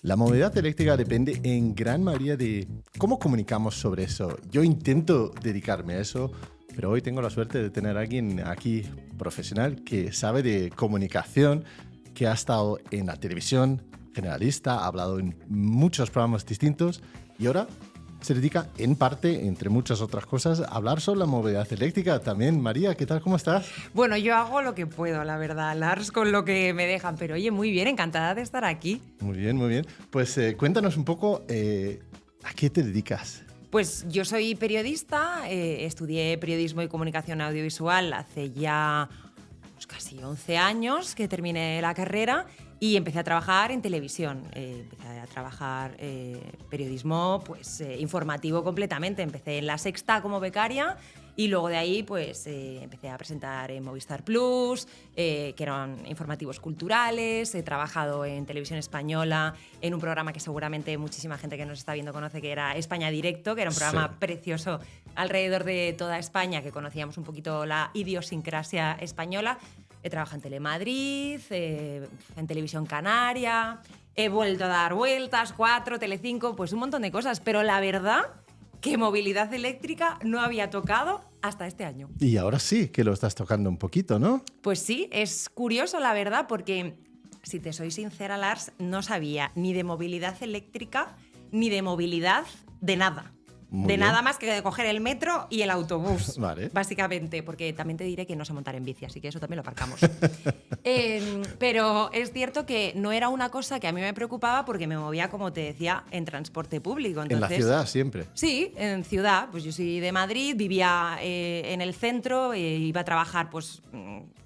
La movilidad eléctrica depende en gran mayoría de cómo comunicamos sobre eso. Yo intento dedicarme a eso, pero hoy tengo la suerte de tener a alguien aquí profesional que sabe de comunicación, que ha estado en la televisión generalista, ha hablado en muchos programas distintos y ahora se dedica en parte, entre muchas otras cosas, a hablar sobre la movilidad eléctrica también. María, ¿qué tal? ¿Cómo estás? Bueno, yo hago lo que puedo, la verdad, Lars, con lo que me dejan. Pero oye, muy bien, encantada de estar aquí. Muy bien, muy bien. Pues cuéntanos un poco a qué te dedicas. Pues yo soy periodista, estudié periodismo y comunicación audiovisual hace ya casi 11 años que terminé la carrera y empecé a trabajar en televisión. Empecé a trabajar periodismo informativo completamente. Empecé en La Sexta como becaria y luego de ahí empecé a presentar en Movistar Plus, que eran informativos culturales. He trabajado en Televisión Española en un programa que seguramente muchísima gente que nos está viendo conoce, que era España Directo, que era un programa precioso alrededor de toda España, que conocíamos un poquito la idiosincrasia española. He trabajado en Telemadrid, en Televisión Canaria, he vuelto a dar vueltas, 4, Telecinco, pues un montón de cosas. Pero la verdad que movilidad eléctrica no había tocado hasta este año. Y ahora sí que lo estás tocando un poquito, ¿no? Pues sí, es curioso la verdad, porque si te soy sincera, Lars, no sabía ni de movilidad eléctrica ni de movilidad de nada. Nada más que de coger el metro y el autobús, vale. Básicamente, porque también te diré que no sé montar en bici, así que eso también lo aparcamos. Pero es cierto que no era una cosa que a mí me preocupaba porque me movía, como te decía, en transporte público. Entonces, en la ciudad siempre. Sí, en ciudad. Pues yo soy de Madrid, vivía en el centro, iba a trabajar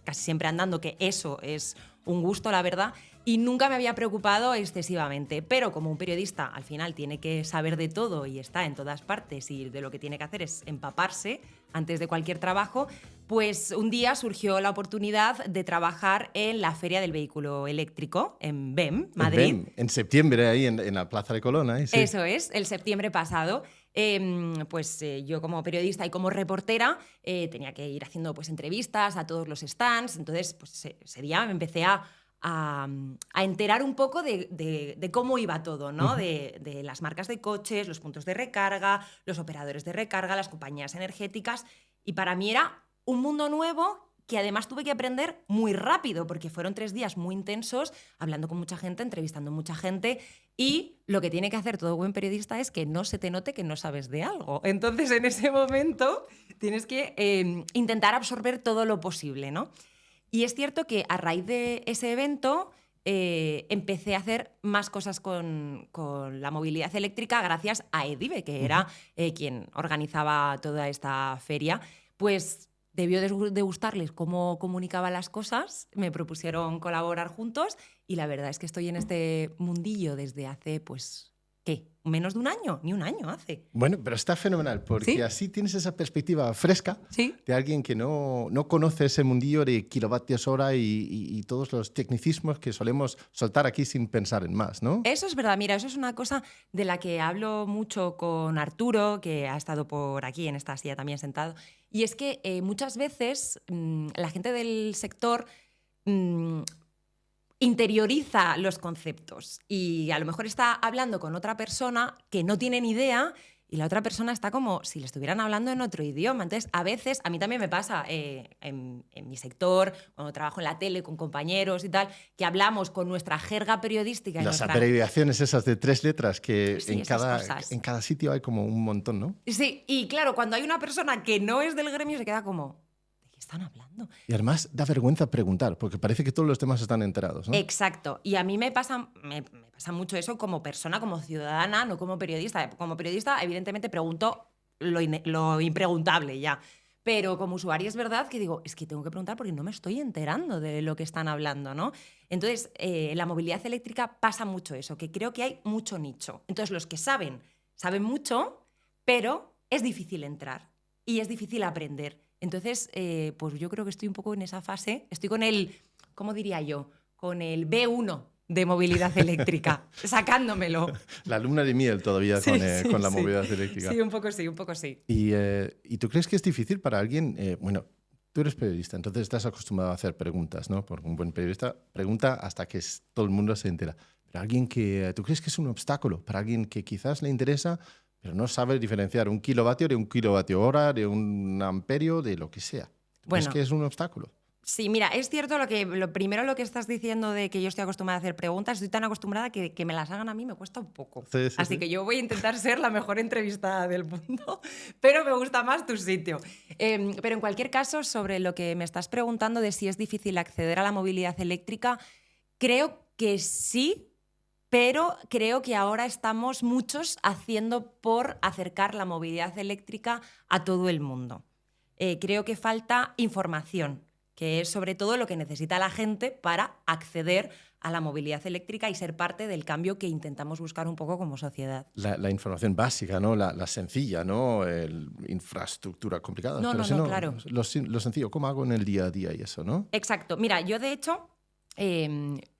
casi siempre andando, que eso es un gusto, la verdad. Y nunca me había preocupado excesivamente. Pero como un periodista al final tiene que saber de todo y está en todas partes y de lo que tiene que hacer es empaparse antes de cualquier trabajo, pues un día surgió la oportunidad de trabajar en la Feria del Vehículo Eléctrico en BEM, Madrid. En septiembre, ahí en la Plaza de Colón. Ahí, sí. Eso es, el septiembre pasado. Yo como periodista y como reportera tenía que ir haciendo entrevistas a todos los stands. Entonces, ese día me empecé a enterar un poco de cómo iba todo, ¿no? Uh-huh. De las marcas de coches, los puntos de recarga, los operadores de recarga, las compañías energéticas. Y para mí era un mundo nuevo que además tuve que aprender muy rápido, porque fueron 3 días muy intensos, hablando con mucha gente, entrevistando mucha gente, y lo que tiene que hacer todo buen periodista es que no se te note que no sabes de algo. Entonces, en ese momento, tienes que intentar absorber todo lo posible, ¿no? Y es cierto que a raíz de ese evento empecé a hacer más cosas con la movilidad eléctrica gracias a Edive, que era quien organizaba toda esta feria. Pues debió de gustarles cómo comunicaba las cosas, me propusieron colaborar juntos y la verdad es que estoy en este mundillo desde hace, ¿qué? Menos de un año, ni un año hace. Bueno, pero está fenomenal, porque ¿Sí? así tienes esa perspectiva fresca ¿Sí? de alguien que no conoce ese mundillo de kilovatios hora y todos los tecnicismos que solemos soltar aquí sin pensar en más, ¿no? Eso es verdad, mira, eso es una cosa de la que hablo mucho con Arturo, que ha estado por aquí en esta silla también sentado, y es que muchas veces la gente del sector interioriza los conceptos y a lo mejor está hablando con otra persona que no tiene ni idea y la otra persona está como si le estuvieran hablando en otro idioma. Entonces, a veces, a mí también me pasa en mi sector, cuando trabajo en la tele con compañeros y tal, que hablamos con nuestra jerga periodística. Las abreviaciones esas de 3 letras que sí, en cada sitio hay como un montón, ¿no? Sí, y claro, cuando hay una persona que no es del gremio se queda como... ¿Qué están hablando? Y además da vergüenza preguntar, porque parece que todos los temas están enterados, ¿no? Exacto. Y a mí me pasa mucho eso como persona, como ciudadana, no como periodista. Como periodista, evidentemente, pregunto lo impreguntable ya. Pero como usuario es verdad que digo, es que tengo que preguntar porque no me estoy enterando de lo que están hablando, ¿no? Entonces, en la movilidad eléctrica pasa mucho eso, que creo que hay mucho nicho. Entonces, los que saben mucho, pero es difícil entrar y es difícil aprender. Entonces, yo creo que estoy un poco en esa fase. Estoy con el, ¿cómo diría yo? Con el B1 de movilidad eléctrica, sacándomelo. La luna de miel todavía con la movilidad eléctrica. Sí, un poco sí. ¿Y tú crees que es difícil para alguien? Tú eres periodista, entonces estás acostumbrado a hacer preguntas, ¿no? Porque un buen periodista pregunta hasta que todo el mundo se entera. Para alguien que tú crees que es un obstáculo, para alguien que quizás le interesa, pero no sabe diferenciar un kilovatio de un kilovatio hora, de un amperio, de lo que sea. ¿Crees que es un obstáculo? Sí, mira, es cierto lo primero lo que estás diciendo de que yo estoy acostumbrada a hacer preguntas, estoy tan acostumbrada que me las hagan a mí me cuesta un poco. Sí, Así que yo voy a intentar ser la mejor entrevistada del mundo, pero me gusta más tu sitio. Pero en cualquier caso, sobre lo que me estás preguntando de si es difícil acceder a la movilidad eléctrica, creo que sí, pero creo que ahora estamos muchos haciendo por acercar la movilidad eléctrica a todo el mundo. Creo que falta información, que es sobre todo lo que necesita la gente para acceder a la movilidad eléctrica y ser parte del cambio que intentamos buscar un poco como sociedad. La información básica, ¿no? La sencilla, ¿no? Infraestructura complicada. No, claro. Lo sencillo, ¿cómo hago en el día a día y eso, no? Exacto. Mira, yo de hecho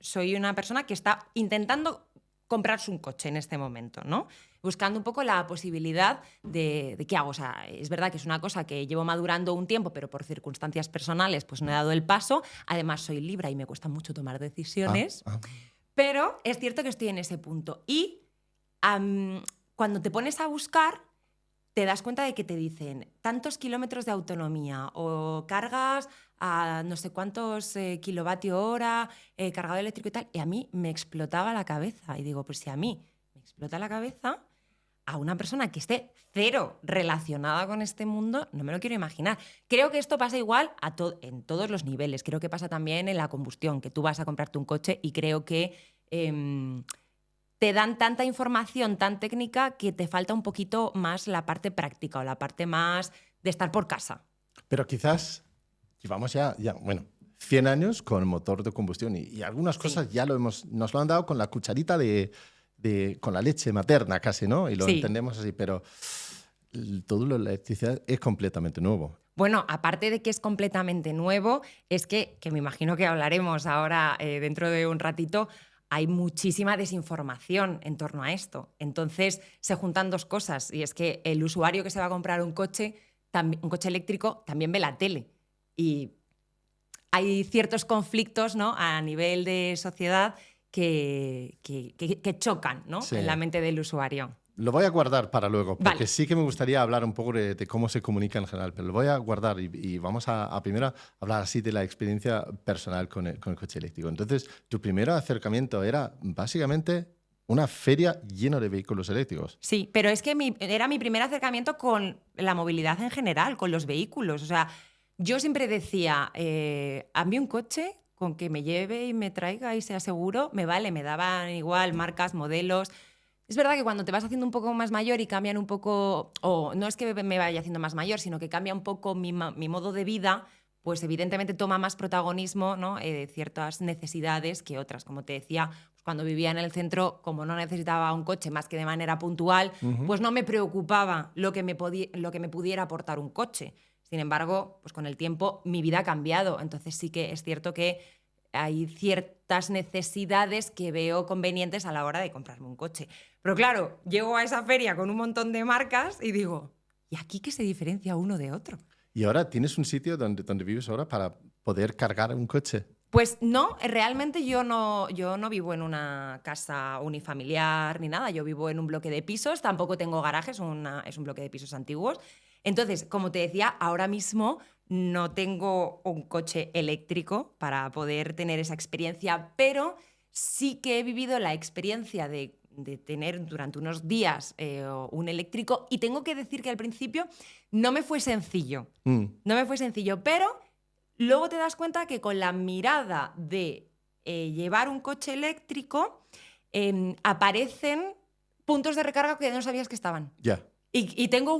soy una persona que está intentando comprarse un coche en este momento, ¿no? Buscando un poco la posibilidad de qué hago. O sea, es verdad que es una cosa que llevo madurando un tiempo, pero por circunstancias personales pues no he dado el paso. Además, soy Libra y me cuesta mucho tomar decisiones. Pero es cierto que estoy en ese punto. Y cuando te pones a buscar, te das cuenta de que te dicen tantos kilómetros de autonomía o cargas a no sé cuántos kilovatio hora, cargado eléctrico y tal. Y a mí me explotaba la cabeza. Y digo, pues si a mí me explota la cabeza, a una persona que esté cero relacionada con este mundo, no me lo quiero imaginar. Creo que esto pasa igual en todos los niveles. Creo que pasa también en la combustión, que tú vas a comprarte un coche y creo que te dan tanta información tan técnica que te falta un poquito más la parte práctica o la parte más de estar por casa. Pero quizás llevamos ya 100 años con el motor de combustión y algunas cosas ya nos lo han dado con la cucharita con la leche materna casi, ¿no? Y lo entendemos así, pero todo lo de la electricidad es completamente nuevo. Bueno, aparte de que es completamente nuevo, es que me imagino que hablaremos ahora dentro de un ratito, hay muchísima desinformación en torno a esto. Entonces se juntan dos cosas y es que el usuario que se va a comprar un coche eléctrico también ve la tele y hay ciertos conflictos, ¿no? A nivel de sociedad que chocan, ¿no? Sí. En la mente del usuario. Lo voy a guardar para luego, porque sí que me gustaría hablar un poco de cómo se comunica en general, pero lo voy a guardar y vamos a primero hablar así de la experiencia personal con el coche eléctrico. Entonces, tu primer acercamiento era básicamente una feria llena de vehículos eléctricos. Sí, pero es que era mi primer acercamiento con la movilidad en general, con los vehículos. O sea, yo siempre decía, a mí un coche con que me lleve y me traiga y sea seguro, me vale, me daban igual marcas, modelos. Es verdad que cuando te vas haciendo un poco más mayor y cambian un poco, o no es que me vaya haciendo más mayor, sino que cambia un poco mi modo de vida, pues evidentemente toma más protagonismo, ¿no? Ciertas necesidades que otras. Como te decía, pues cuando vivía en el centro, como no necesitaba un coche más que de manera puntual, pues no me preocupaba lo que me pudiera aportar un coche. Sin embargo, pues con el tiempo mi vida ha cambiado. Entonces sí que es cierto que hay ciertas necesidades que veo convenientes a la hora de comprarme un coche. Pero claro, llego a esa feria con un montón de marcas y digo, ¿y aquí qué se diferencia uno de otro? ¿Y ahora tienes un sitio donde vives ahora para poder cargar un coche? Pues no, realmente yo no vivo en una casa unifamiliar ni nada. Yo vivo en un bloque de pisos, tampoco tengo garajes, es un bloque de pisos antiguos. Entonces, como te decía, ahora mismo no tengo un coche eléctrico para poder tener esa experiencia, pero sí que he vivido la experiencia de tener durante unos días un eléctrico y tengo que decir que al principio no me fue sencillo. No me fue sencillo, pero luego te das cuenta que con la mirada de llevar un coche eléctrico aparecen puntos de recarga que no sabías que estaban. Ya. Y tengo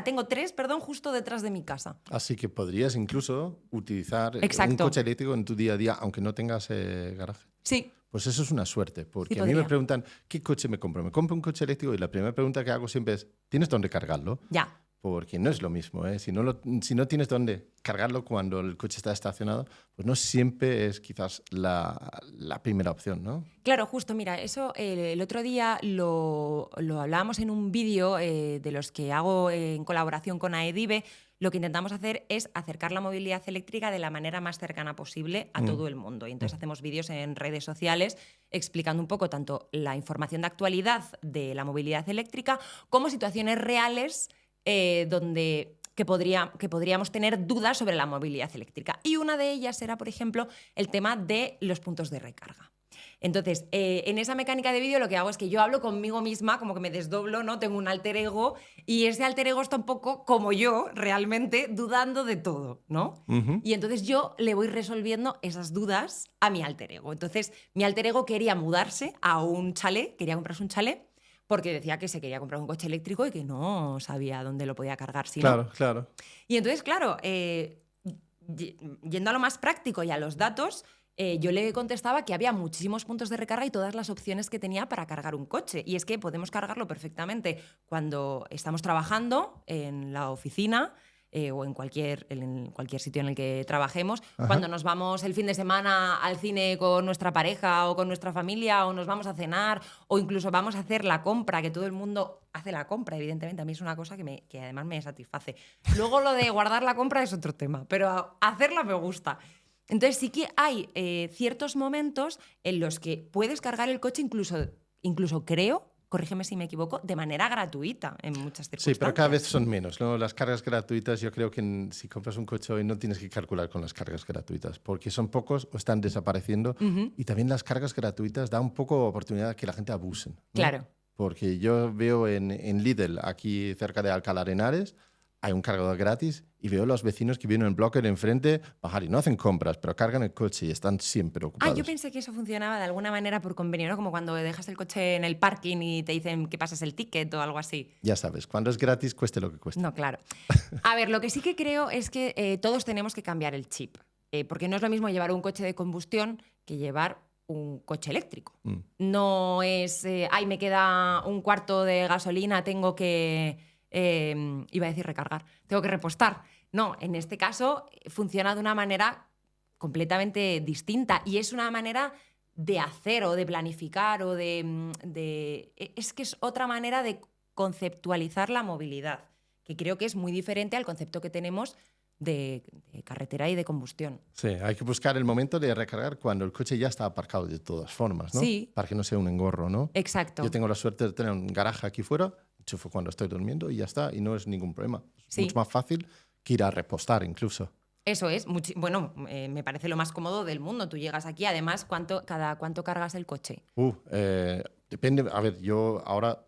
tengo 3, justo detrás de mi casa. Así que podrías incluso utilizar un coche eléctrico en tu día a día, aunque no tengas garaje. Sí. Pues eso es una suerte, porque Sí, a mí me preguntan, ¿qué coche me compro? Me compro un coche eléctrico y la primera pregunta que hago siempre es, ¿tienes dónde cargarlo? Ya. porque no es lo mismo, ¿eh? Si no tienes dónde cargarlo cuando el coche está estacionado, pues no siempre es quizás la primera opción, ¿no? Claro, justo, mira, eso el otro día lo hablábamos en un vídeo de los que hago en colaboración con AEDIVE. Lo que intentamos hacer es acercar la movilidad eléctrica de la manera más cercana posible a todo el mundo. Y entonces hacemos vídeos en redes sociales explicando un poco tanto la información de actualidad de la movilidad eléctrica como situaciones reales que podríamos tener dudas sobre la movilidad eléctrica. Y una de ellas era, por ejemplo, el tema de los puntos de recarga. Entonces, en esa mecánica de vídeo lo que hago es que yo hablo conmigo misma, como que me desdoblo, ¿no? Tengo un alter ego y ese alter ego está un poco como yo, realmente, dudando de todo, ¿no? Y entonces yo le voy resolviendo esas dudas a mi alter ego. Entonces, mi alter ego quería mudarse a un chalet, quería comprarse un chalet, porque decía que se quería comprar un coche eléctrico y que no sabía dónde lo podía cargar. Si Claro, no. claro. Y entonces, claro, yendo a lo más práctico y a los datos, yo le contestaba que había muchísimos puntos de recarga y todas las opciones que tenía para cargar un coche. Y es que podemos cargarlo perfectamente cuando estamos trabajando en la oficina o en cualquier sitio en el que trabajemos, cuando nos vamos el fin de semana al cine con nuestra pareja o con nuestra familia, o nos vamos a cenar, o incluso vamos a hacer la compra, que todo el mundo hace la compra, evidentemente. A mí es una cosa que además me satisface. Luego lo de guardar la compra es otro tema, pero hacerla me gusta. Entonces sí que hay ciertos momentos en los que puedes cargar el coche incluso creo, corrígeme si me equivoco, de manera gratuita en muchas circunstancias. Sí, pero cada vez son menos, ¿no? Las cargas gratuitas, yo creo que si compras un coche hoy no tienes que calcular con las cargas gratuitas, porque son pocos o están desapareciendo. Y también las cargas gratuitas dan un poco oportunidad a que la gente abuse, ¿no? Claro. Porque yo veo en Lidl, aquí cerca de Alcalá de Henares, hay un cargador gratis y veo a los vecinos que vienen en bloque de enfrente bajar y no hacen compras, pero cargan el coche y están siempre ocupados. Yo pensé que eso funcionaba de alguna manera por convenio, ¿no? Como cuando dejas el coche en el parking y te dicen que pases el ticket o algo así. Ya sabes, cuando es gratis, cueste lo que cueste. No, claro. A ver, lo que sí que creo es que todos tenemos que cambiar el chip, porque no es lo mismo llevar un coche de combustión que llevar un coche eléctrico. No es, me queda un cuarto de gasolina, tengo que... iba a decir recargar, tengo que repostar. No, en este caso funciona de una manera completamente distinta y es una manera de hacer o de planificar o es que es otra manera de conceptualizar la movilidad, que creo que es muy diferente al concepto que tenemos de carretera y de combustión. Sí, hay que buscar el momento de recargar cuando el coche ya está aparcado de todas formas, ¿no? Sí. Para que no sea un engorro, ¿no? Exacto. Yo tengo la suerte de tener un garaje aquí fuera, enchufo cuando estoy durmiendo y ya está, y no es ningún problema. Es mucho más fácil que ir a repostar incluso. Eso es, me parece lo más cómodo del mundo. Tú llegas aquí, además, ¿cada cuánto cargas el coche? Depende, a ver, yo ahora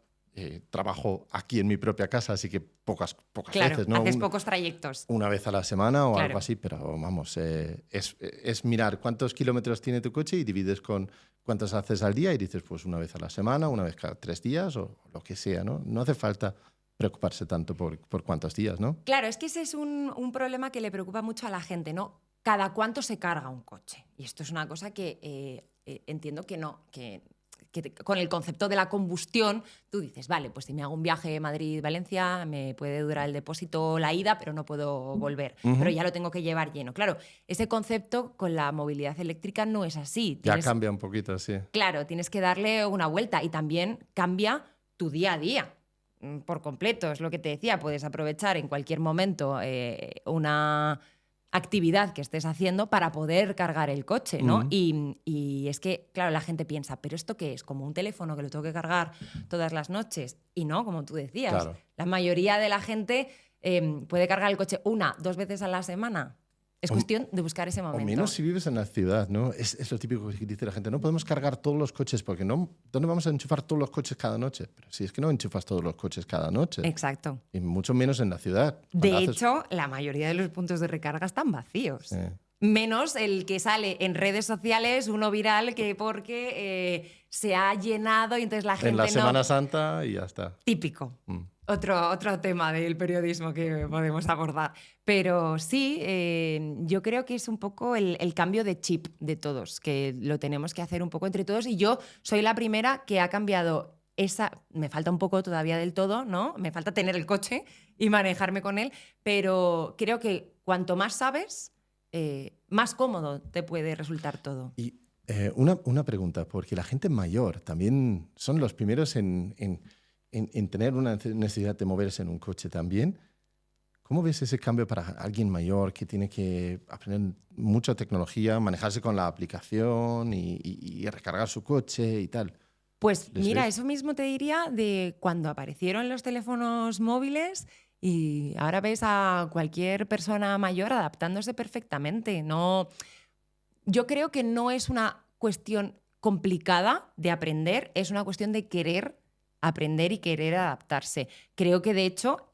trabajo aquí en mi propia casa, así que pocas veces, ¿no? Haces pocos trayectos. Una vez a la semana o algo así, pero vamos, es mirar cuántos kilómetros tiene tu coche y divides con cuántos haces al día y dices, pues una vez a la semana, una vez cada 3 días o lo que sea, ¿no? No hace falta preocuparse tanto por cuántos días, ¿no? Claro, es que ese es un problema que le preocupa mucho a la gente, ¿no? ¿Cada cuánto se carga un coche? Y esto es una cosa que entiendo que no, que con el concepto de la combustión, tú dices, vale, pues si me hago un viaje Madrid-Valencia, me puede durar el depósito la ida, pero no puedo volver. Pero ya lo tengo que llevar lleno. Claro, ese concepto con la movilidad eléctrica no es así. Ya cambia un poquito, sí. Claro, tienes que darle una vuelta y también cambia tu día a día por completo. Es lo que te decía, puedes aprovechar en cualquier momento una actividad que estés haciendo para poder cargar el coche, ¿no? Y es que, claro, la gente piensa, ¿pero esto qué es? ¿Como un teléfono que lo tengo que cargar todas las noches? Y no, como tú decías, claro. La mayoría de la gente puede cargar el coche 1, 2 veces a la semana. Es cuestión de buscar ese momento. O menos si vives en la ciudad, ¿no? Es lo típico que dice la gente. No podemos cargar todos los coches porque no. ¿Dónde vamos a enchufar todos los coches cada noche? Pero si es que no enchufas todos los coches cada noche. Exacto. Y mucho menos en la ciudad. De hecho, la mayoría de los puntos de recarga están vacíos. Sí. Menos el que sale en redes sociales, uno viral, que porque se ha llenado y entonces la gente en la Semana Santa y ya está. Típico. Otro tema del periodismo que podemos abordar. Pero sí, yo creo que es un poco el cambio de chip de todos, que lo tenemos que hacer un poco entre todos. Y yo soy la primera que ha cambiado me falta un poco todavía del todo, ¿no? Me falta tener el coche y manejarme con él, pero creo que cuanto más sabes, más cómodo te puede resultar todo. Y una pregunta, porque la gente mayor también son los primeros en tener una necesidad de moverse en un coche también. ¿Cómo ves ese cambio para alguien mayor que tiene que aprender mucha tecnología, manejarse con la aplicación y recargar su coche y tal? Pues mira, eso mismo te diría de cuando aparecieron los teléfonos móviles y ahora ves a cualquier persona mayor adaptándose perfectamente. Yo creo que no es una cuestión complicada de aprender, es una cuestión de querer aprender y querer adaptarse. Creo que de hecho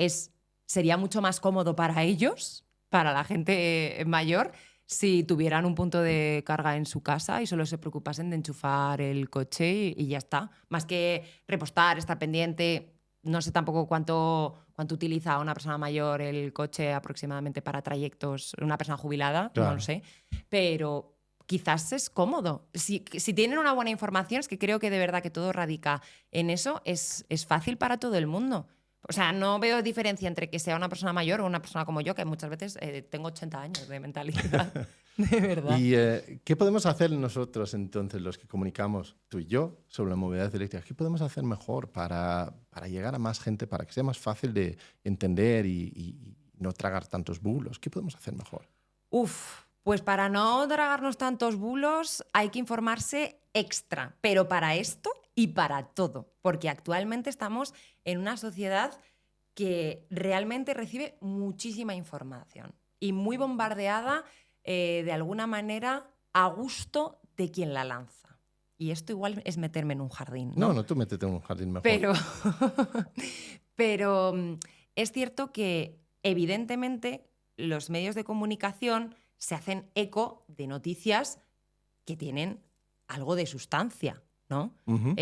sería mucho más cómodo para ellos, para la gente mayor, si tuvieran un punto de carga en su casa y solo se preocupasen de enchufar el coche y ya está. Más que repostar, estar pendiente. No sé tampoco cuánto utiliza una persona mayor el coche aproximadamente para trayectos, una persona jubilada, claro. No lo sé. Pero quizás es cómodo. Si tienen una buena información, es que creo que de verdad que todo radica en eso, es fácil para todo el mundo. O sea, no veo diferencia entre que sea una persona mayor o una persona como yo, que muchas veces tengo 80 años de mentalidad. De verdad. ¿Y qué podemos hacer nosotros entonces, los que comunicamos, tú y yo, sobre la movilidad eléctrica? ¿Qué podemos hacer mejor para llegar a más gente, para que sea más fácil de entender y no tragar tantos bulos? ¿Qué podemos hacer mejor? Pues para no tragarnos tantos bulos hay que informarse extra, pero para esto y para todo, porque actualmente estamos en una sociedad que realmente recibe muchísima información y muy bombardeada de alguna manera a gusto de quien la lanza. Y esto igual es meterme en un jardín, ¿no? No, tú métete en un jardín mejor. Pero es cierto que evidentemente los medios de comunicación se hacen eco de noticias que tienen algo de sustancia, ¿no? Uh-huh.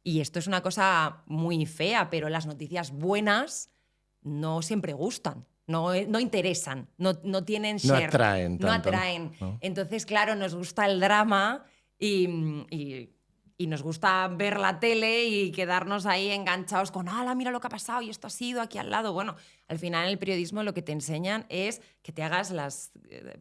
Y esto es una cosa muy fea, pero las noticias buenas no siempre gustan, no interesan, no tienen share. No atraen tanto. No atraen. ¿No? Entonces, claro, nos gusta el drama y nos gusta ver la tele y quedarnos ahí enganchados con ¡hala, mira lo que ha pasado! Y esto ha sido aquí al lado. Bueno, al final en el periodismo lo que te enseñan es que te hagas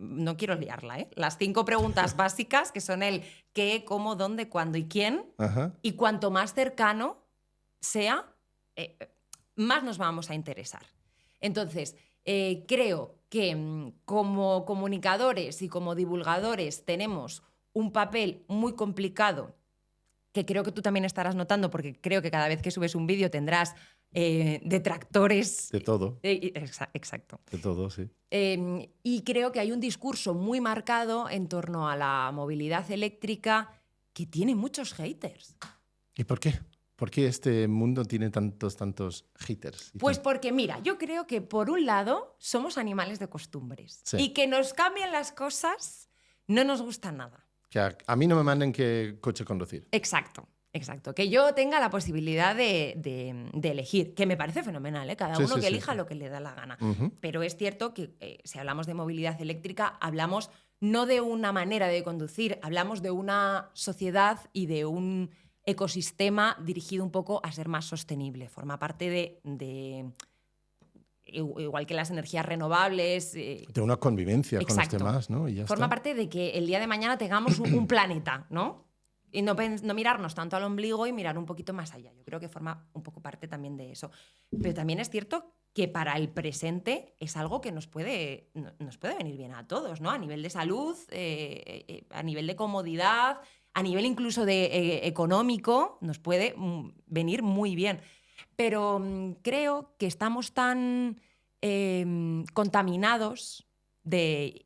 no quiero liarla, las 5 preguntas básicas, que son el qué, cómo, dónde, cuándo y quién. Uh-huh. Y cuanto más cercano sea, más nos vamos a interesar. Entonces, creo que como comunicadores y como divulgadores tenemos un papel muy complicado, que creo que tú también estarás notando, porque creo que cada vez que subes un vídeo tendrás detractores. De todo. Exacto. De todo, sí. Y creo que hay un discurso muy marcado en torno a la movilidad eléctrica que tiene muchos haters. ¿Y por qué? ¿Por qué este mundo tiene tantos haters? Pues porque, mira, yo creo que por un lado somos animales de costumbres. Sí. Y que nos cambien las cosas no nos gusta nada. Que a mí no me manden qué coche conducir. Exacto. Que yo tenga la posibilidad de elegir, que me parece fenomenal, cada uno que elija lo que le da la gana. Uh-huh. Pero es cierto que si hablamos de movilidad eléctrica, hablamos no de una manera de conducir, hablamos de una sociedad y de un ecosistema dirigido un poco a ser más sostenible. Forma parte de igual que las energías renovables. De una convivencia con los demás, ¿no? Y ya Forma está. parte de que el día de mañana tengamos un planeta, ¿no? Y no mirarnos tanto al ombligo y mirar un poquito más allá. Yo creo que forma un poco parte también de eso. Pero también es cierto que para el presente es algo que nos puede venir bien a todos, ¿no? A nivel de salud, a nivel de comodidad, a nivel incluso de económico, nos puede venir muy bien. Pero creo que estamos tan contaminados de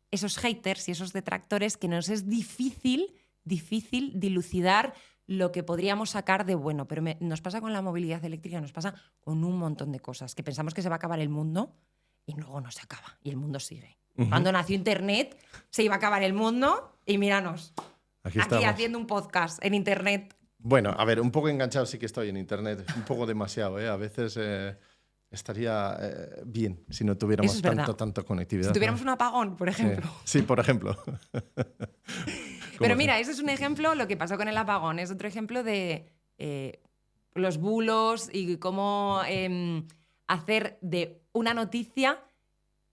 esos haters y esos detractores que nos es difícil dilucidar lo que podríamos sacar de bueno. Pero nos pasa con la movilidad eléctrica, nos pasa con un montón de cosas, que pensamos que se va a acabar el mundo y luego no se acaba y el mundo sigue. Uh-huh. Cuando nació Internet se iba a acabar el mundo y míranos, aquí haciendo un podcast en Internet. Bueno, a ver, un poco enganchado sí que estoy en Internet, un poco demasiado, ¿eh? A veces estaría bien si no tuviéramos tanta conectividad. Si tuviéramos un apagón, por ejemplo. Sí, por ejemplo. Pero mira, ese es un ejemplo, lo que pasó con el apagón, es otro ejemplo de los bulos y cómo hacer de una noticia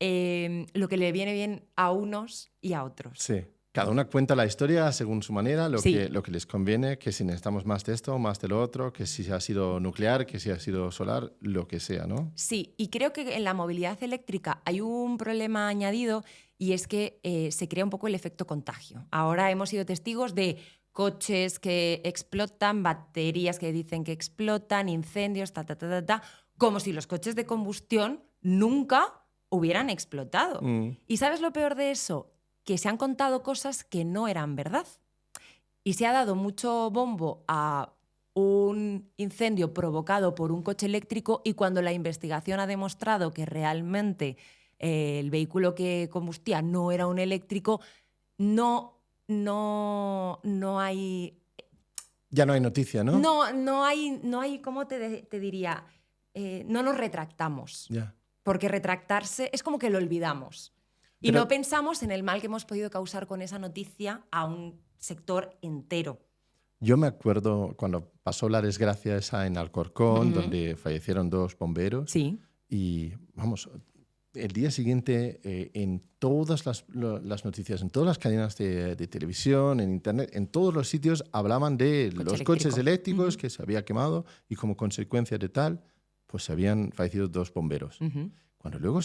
lo que le viene bien a unos y a otros. Sí. Cada una cuenta la historia según su manera, lo que les conviene, que si necesitamos más de esto, más de lo otro, que si ha sido nuclear, que si ha sido solar, lo que sea, ¿no? Sí, y creo que en la movilidad eléctrica hay un problema añadido y es que se crea un poco el efecto contagio. Ahora hemos sido testigos de coches que explotan, baterías que dicen que explotan, incendios, como si los coches de combustión nunca hubieran explotado. ¿Y sabes lo peor de eso? Que se han contado cosas que no eran verdad. Y se ha dado mucho bombo a un incendio provocado por un coche eléctrico y cuando la investigación ha demostrado que realmente el vehículo que combustía no era un eléctrico, no hay... Ya no hay noticia, ¿no? No hay, ¿cómo te diría? No nos retractamos. Ya. Porque retractarse es como que lo olvidamos. Y no pensamos en el mal que hemos podido causar con esa noticia a un sector entero. Yo me acuerdo cuando pasó la desgracia esa en Alcorcón, donde fallecieron 2 bomberos. Sí. Y vamos, el día siguiente en todas las noticias, en todas las cadenas de televisión, en internet, en todos los sitios hablaban de los coches eléctricos que se había quemado y como consecuencia de tal, pues se habían fallecido 2 bomberos. Cuando luego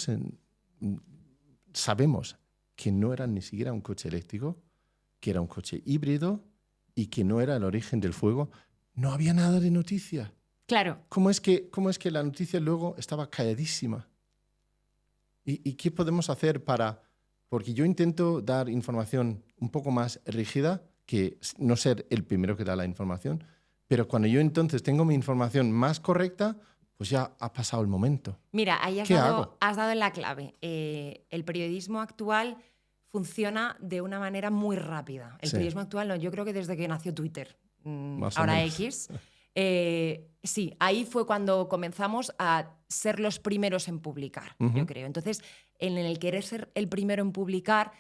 sabemos que no era ni siquiera un coche eléctrico, que era un coche híbrido y que no era el origen del fuego, no había nada de noticia. Claro. ¿Cómo es que la noticia luego estaba calladísima? ¿Y qué podemos hacer para...? Porque yo intento dar información un poco más rígida, que no ser el primero que da la información, pero cuando yo entonces tengo mi información más correcta, pues ya ha pasado el momento. Mira, ahí has dado en la clave. El periodismo actual funciona de una manera muy rápida. El periodismo actual, no, yo creo que desde que nació Twitter, ahora X. Sí, ahí fue cuando comenzamos a ser los primeros en publicar, yo creo. Entonces, en el querer ser el primero en publicar,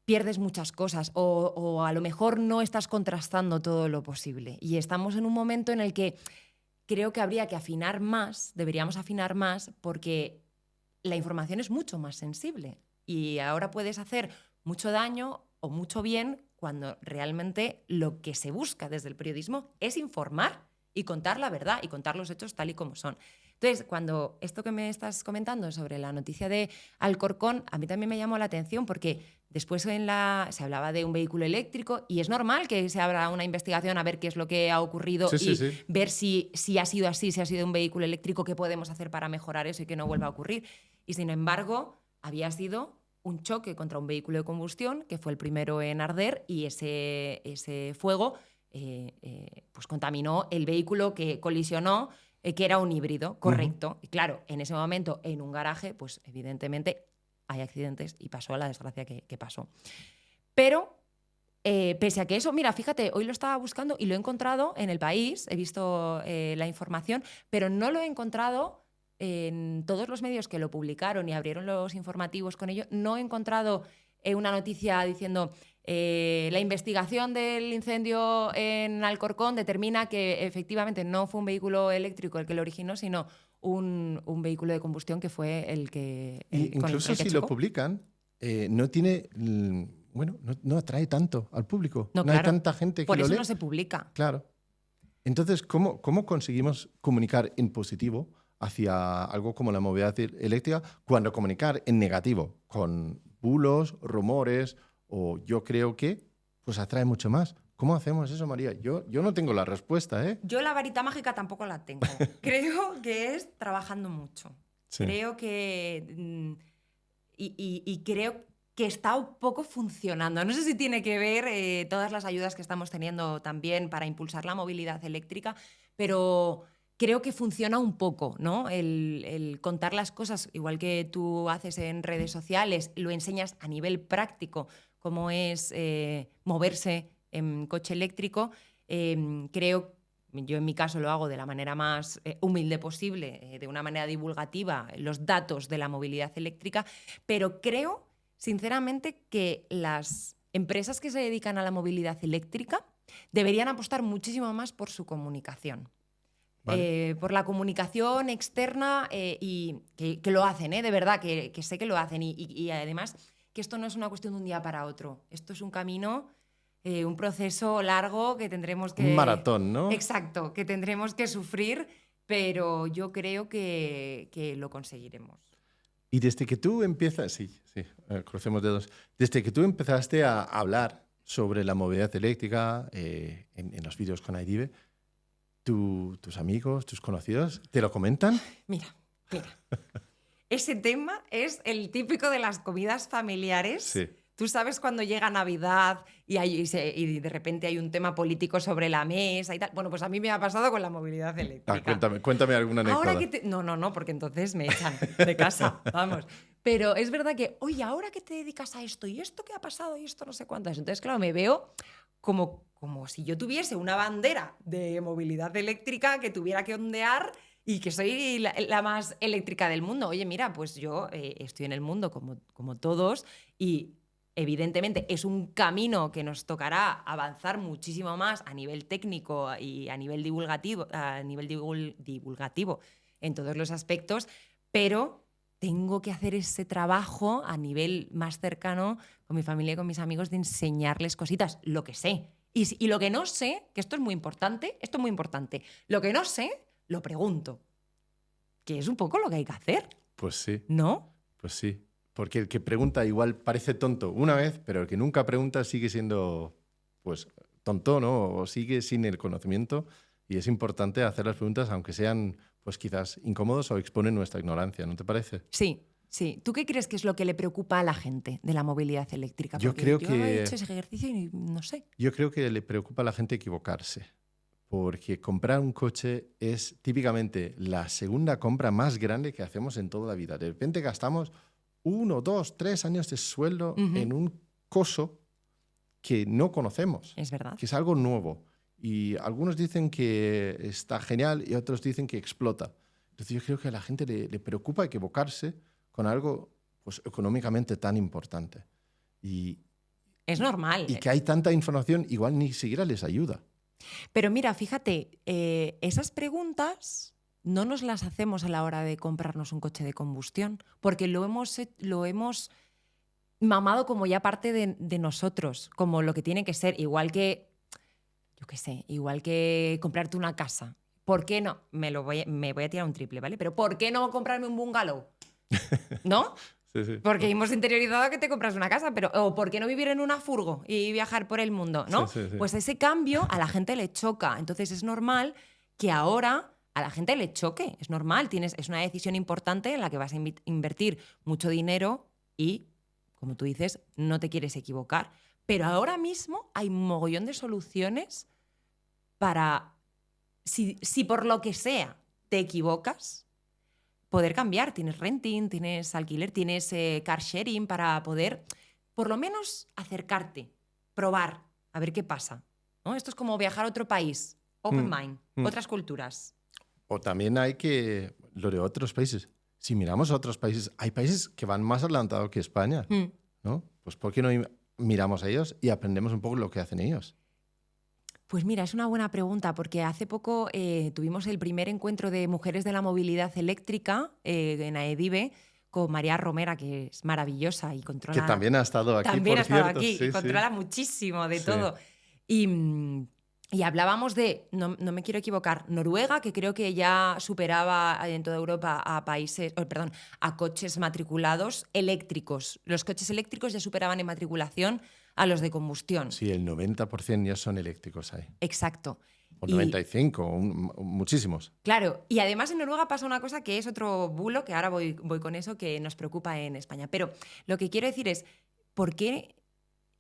pierdes muchas cosas o a lo mejor no estás contrastando todo lo posible. Y estamos en un momento en el que creo que habría que afinar más, deberíamos afinar más, porque la información es mucho más sensible y ahora puedes hacer mucho daño o mucho bien cuando realmente lo que se busca desde el periodismo es informar y contar la verdad y contar los hechos tal y como son. Entonces, cuando esto que me estás comentando sobre la noticia de Alcorcón, a mí también me llamó la atención porque después se hablaba de un vehículo eléctrico y es normal que se abra una investigación a ver qué es lo que ha ocurrido ver si ha sido así, si ha sido un vehículo eléctrico, qué podemos hacer para mejorar eso y que no vuelva a ocurrir. Y sin embargo, había sido un choque contra un vehículo de combustión que fue el primero en arder y ese fuego pues contaminó el vehículo que colisionó, que era un híbrido, correcto. Y claro, en ese momento, en un garaje, pues evidentemente hay accidentes y pasó la desgracia que pasó. Pero, pese a que eso, mira, fíjate, hoy lo estaba buscando y lo he encontrado en El País, he visto la información, pero no lo he encontrado en todos los medios que lo publicaron y abrieron los informativos con ello, no he encontrado una noticia diciendo la investigación del incendio en Alcorcón determina que efectivamente no fue un vehículo eléctrico el que lo originó, sino un vehículo de combustión que fue el que... Incluso si lo publican, no tiene... Bueno, no atrae tanto al público. No hay tanta gente que lo lee. Por eso no se publica. Claro. Entonces, ¿cómo conseguimos comunicar en positivo hacia algo como la movilidad eléctrica cuando comunicar en negativo, con bulos, rumores o yo creo que, pues atrae mucho más? ¿Cómo hacemos eso, María? Yo no tengo la respuesta, ¿eh? Yo la varita mágica tampoco la tengo. Creo que es trabajando mucho. Sí. Creo que... Y creo que está un poco funcionando. No sé si tiene que ver todas las ayudas que estamos teniendo también para impulsar la movilidad eléctrica, pero creo que funciona un poco, ¿no? El contar las cosas, igual que tú haces en redes sociales, lo enseñas a nivel práctico, cómo es moverse en coche eléctrico. Creo, yo en mi caso lo hago de la manera más humilde posible, de una manera divulgativa, los datos de la movilidad eléctrica, pero creo, sinceramente, que las empresas que se dedican a la movilidad eléctrica deberían apostar muchísimo más por su comunicación. Vale. por la comunicación externa y que lo hacen, de verdad, que sé que lo hacen. Y además que esto no es una cuestión de un día para otro. Esto es un camino, un proceso largo que tendremos que... Un maratón, ¿no? Exacto, que tendremos que sufrir, pero yo creo que lo conseguiremos. Y desde que tú empiezas, crucemos dedos, desde que tú empezaste a hablar sobre la movilidad eléctrica en los vídeos con IDIVE, tus amigos, tus conocidos, ¿te lo comentan? Mira. Ese tema es el típico de las comidas familiares. Sí. Tú sabes cuando llega Navidad y de repente hay un tema político sobre la mesa y tal. Bueno, pues a mí me ha pasado con la movilidad eléctrica. Cuéntame alguna anécdota. Ahora que no, porque entonces me echan de casa, vamos. Pero es verdad que, oye, ahora que te dedicas a esto y esto que ha pasado y esto no sé cuántas. Entonces, claro, me veo como si yo tuviese una bandera de movilidad eléctrica que tuviera que ondear y que soy la más eléctrica del mundo. Oye, mira, pues yo estoy en el mundo como todos y evidentemente es un camino que nos tocará avanzar muchísimo más a nivel técnico y a nivel divulgativo en todos los aspectos, pero tengo que hacer ese trabajo a nivel más cercano con mi familia y con mis amigos de enseñarles cositas, lo que sé. Y lo que no sé, que esto es muy importante, lo que no sé, lo pregunto. Que es un poco lo que hay que hacer. Pues sí. ¿No? Pues sí. Porque el que pregunta igual parece tonto una vez, pero el que nunca pregunta sigue siendo, pues, tonto, ¿no? O sigue sin el conocimiento. Y es importante hacer las preguntas, aunque sean, pues, quizás incómodos o exponen nuestra ignorancia, ¿no te parece? Sí. ¿Tú qué crees que es lo que le preocupa a la gente de la movilidad eléctrica? Yo creo que he hecho ese ejercicio y no sé. Yo creo que le preocupa a la gente equivocarse. Porque comprar un coche es típicamente la segunda compra más grande que hacemos en toda la vida. De repente gastamos 1, 2, 3 años de sueldo en un coso que no conocemos. Es verdad. Que es algo nuevo. Y algunos dicen que está genial y otros dicen que explota. Entonces yo creo que a la gente le preocupa equivocarse con algo, pues, económicamente tan importante. Y es normal. Y que hay tanta información, igual ni siquiera les ayuda. Pero mira, fíjate, esas preguntas no nos las hacemos a la hora de comprarnos un coche de combustión, porque lo hemos mamado como ya parte de nosotros, como lo que tiene que ser, igual que, yo qué sé, igual que comprarte una casa. ¿Por qué no? Me voy a tirar un triple, ¿vale? Pero ¿por qué no comprarme un bungalow? ¿No? Sí. Porque hemos interiorizado que te compras una casa, pero ¿o por qué no vivir en una furgo y viajar por el mundo? ¿No? Sí. Pues ese cambio a la gente le choca. Entonces es normal que ahora a la gente le choque. Es normal, es una decisión importante en la que vas a invertir mucho dinero y, como tú dices, no te quieres equivocar. Pero ahora mismo hay un mogollón de soluciones para, si por lo que sea te equivocas, poder cambiar. Tienes renting, tienes alquiler, tienes car sharing para poder, por lo menos, acercarte, probar, a ver qué pasa, ¿no? Esto es como viajar a otro país, open mind, otras culturas. O también hay que, lo de otros países, si miramos a otros países, hay países que van más adelantados que España, ¿no? Pues ¿por qué no miramos a ellos y aprendemos un poco lo que hacen ellos? Pues mira, es una buena pregunta, porque hace poco tuvimos el primer encuentro de mujeres de la movilidad eléctrica en AEDIVE con María Romera, que es maravillosa y controla... Que también ha estado aquí, también por ha estado cierto. aquí Sí, y controla muchísimo de Sí. todo. Y hablábamos de, no me quiero equivocar, Noruega, que creo que ya superaba en toda Europa a coches matriculados eléctricos. Los coches eléctricos ya superaban en matriculación a los de combustión. Sí, el 90% ya son eléctricos ahí. Exacto. O 95, muchísimos. Claro, y además en Noruega pasa una cosa que es otro bulo, que ahora voy con eso, que nos preocupa en España. Pero lo que quiero decir es, ¿por qué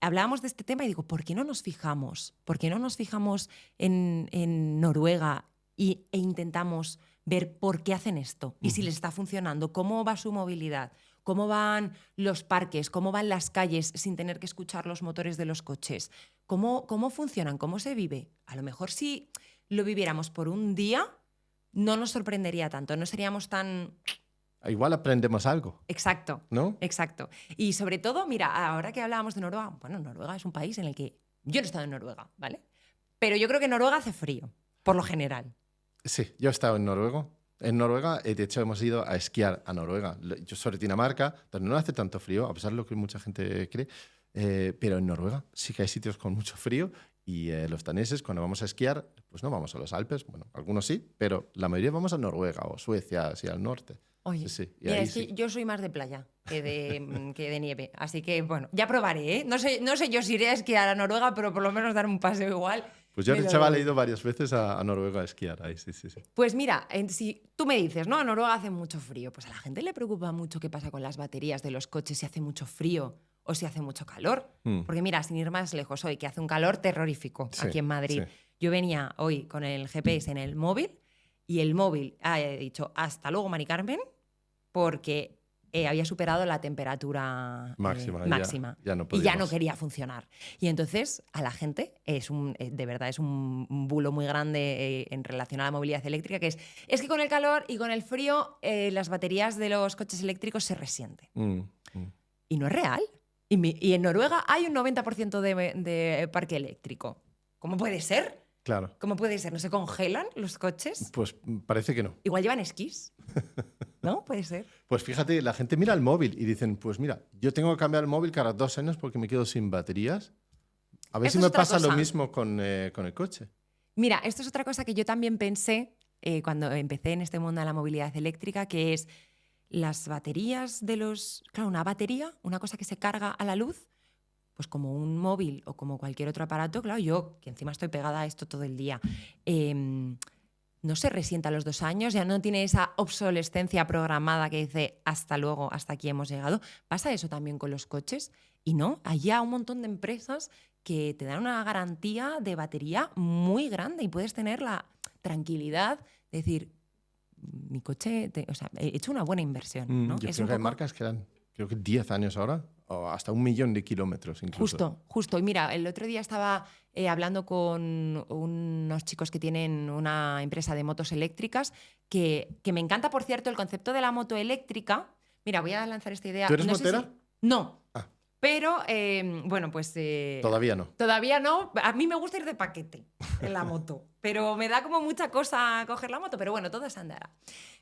hablábamos de este tema y digo, ¿por qué no nos fijamos? ¿Por qué no nos fijamos en Noruega e intentamos ver por qué hacen esto? Y si les está funcionando, cómo va su movilidad, cómo van los parques, cómo van las calles sin tener que escuchar los motores de los coches, cómo funcionan, cómo se vive. A lo mejor si lo viviéramos por un día, no nos sorprendería tanto, no seríamos tan... Igual aprendemos algo. Exacto, ¿no? Exacto. Y sobre todo, mira, ahora que hablábamos de Noruega, bueno, Noruega es un país en el que... Yo no he estado en Noruega, ¿vale? Pero yo creo que Noruega hace frío, por lo general. Sí, yo he estado en Noruega. En Noruega, de hecho, hemos ido a esquiar a Noruega. Yo soy de Dinamarca, donde no hace tanto frío, a pesar de lo que mucha gente cree. Pero en Noruega sí que hay sitios con mucho frío y los daneses, cuando vamos a esquiar, pues no vamos a los Alpes. Bueno, algunos sí, pero la mayoría vamos a Noruega o Suecia, así al norte. Oye, Sí, sí. Y mira, ahí es que sí. yo soy más de playa que de nieve. Así que, bueno, ya probaré, ¿eh? No sé yo si iré a esquiar a Noruega, pero por lo menos dar un paseo igual. Pues yo me de lo chaval he doy. ido varias veces a Noruega a esquiar. Ahí sí, sí, sí. Pues mira, si tú me dices, ¿no? A Noruega hace mucho frío. Pues a la gente le preocupa mucho qué pasa con las baterías de los coches si hace mucho frío o si hace mucho calor. Mm. Porque mira, sin ir más lejos, hoy que hace un calor terrorífico Sí, aquí en Madrid. sí. Yo venía hoy con el GPS en el móvil y el móvil ha dicho hasta luego, Mari Carmen, porque había superado la temperatura Máxima, máxima ya no y ya podíamos. no quería funcionar. Y entonces a la gente de verdad es un bulo muy grande en relación a la movilidad eléctrica, que es que con el calor y con el frío las baterías de los coches eléctricos se resienten. Mm, mm. Y no es real. Y en Noruega hay un 90% de parque eléctrico. ¿Cómo puede ser? Claro, ¿Cómo puede ser? ¿No se congelan los coches? pues parece que no. Igual llevan esquís. ¿No? Puede ser. Pues fíjate, la gente mira el móvil y dicen, pues mira, yo tengo que cambiar el móvil cada 2 años porque me quedo sin baterías. A ver Eso si es me otra pasa lo cosa. mismo con el coche. Mira, esto es otra cosa que yo también pensé cuando empecé en este mundo de la movilidad eléctrica, que es las baterías de los... Claro, una batería, una cosa que se carga a la luz, pues como un móvil o como cualquier otro aparato, claro, yo, que encima estoy pegada a esto todo el día, no se resienta a los 2 años, ya no tiene esa obsolescencia programada que dice hasta luego, hasta aquí hemos llegado. Pasa eso también con los coches y no, hay ya un montón de empresas que te dan una garantía de batería muy grande y puedes tener la tranquilidad de decir, mi coche, o sea, he hecho una buena inversión, ¿no? Yo Es creo un que hay poco... marcas que dan, creo que 10 años ahora, o hasta 1 millón de kilómetros incluso. Justo, justo. Y mira, el otro día estaba hablando con unos chicos que tienen una empresa de motos eléctricas que me encanta, por cierto, el concepto de la moto eléctrica. Mira, voy a lanzar esta idea. ¿Tú eres No sé motera? si- No. Ah, Pero, bueno, pues... todavía no. Todavía no. A mí me gusta ir de paquete en la moto, pero me da como mucha cosa coger la moto, pero bueno, todo se andará.